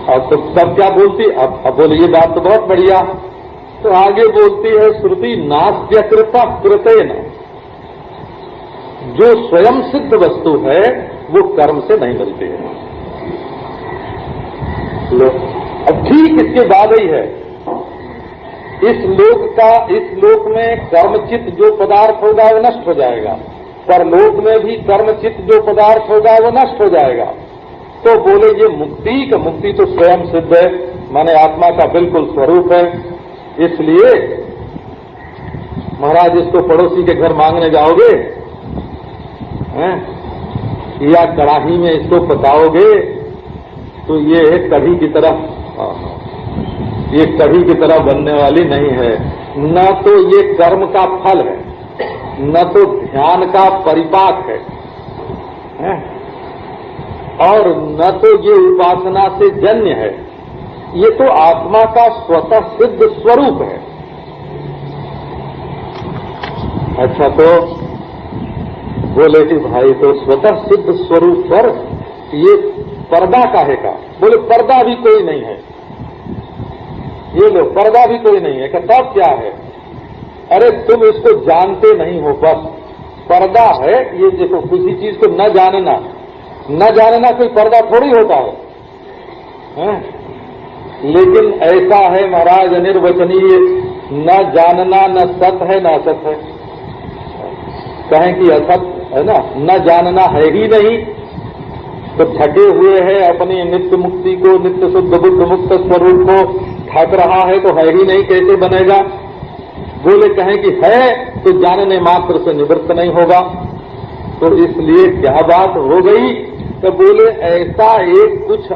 अब तो सब क्या बोलती, अब बोले ये बात तो बहुत बढ़िया। तो आगे बोलती है श्रुति नास्त्यकृता कृतेन, जो स्वयं सिद्ध वस्तु है वो कर्म से नहीं मिलती है। लो, अब ठीक इसके बाद ही है, इस लोक में कर्मचित जो पदार्थ होगा वो नष्ट हो जाएगा, परलोक में भी कर्मचित जो पदार्थ होगा वो नष्ट हो जाएगा। तो बोले ये मुक्ति तो स्वयं सिद्ध है, माने आत्मा का बिल्कुल स्वरूप है। इसलिए महाराज इसको पड़ोसी के घर मांगने जाओगे या कड़ाही में इसको पकाओगे तो ये कढ़ी की तरह बनने वाली नहीं है। न तो ये कर्म का फल है, न तो ध्यान का परिपाक है, और न तो ये उपासना से जन्य है। ये तो आत्मा का स्वतः सिद्ध स्वरूप है। अच्छा, तो बोले कि भाई तो स्वतः सिद्ध स्वरूप पर ये पर्दा काहे का? बोले पर्दा भी कोई नहीं है। ये लो, पर्दा भी कोई नहीं है। तब क्या है? अरे तुम इसको जानते नहीं हो, बस पर्दा है। ये देखो, किसी चीज को न जानना कोई पर्दा थोड़ी होता है? लेकिन ऐसा है महाराज अनिर्वचनीय, न जानना न सत है न असत है। कहें कि असत है ना, न जानना है ही नहीं, तो ढके हुए है अपनी नित्य मुक्ति को, नित्य शुद्ध बुद्ध मुक्त स्वरूप को ढक रहा है, तो है ही नहीं, कैसे बनेगा? बोले कहें कि है तो जानने मात्र से निवृत्त नहीं होगा। तो इसलिए क्या बात हो गई? तो बोले ऐसा एक कुछ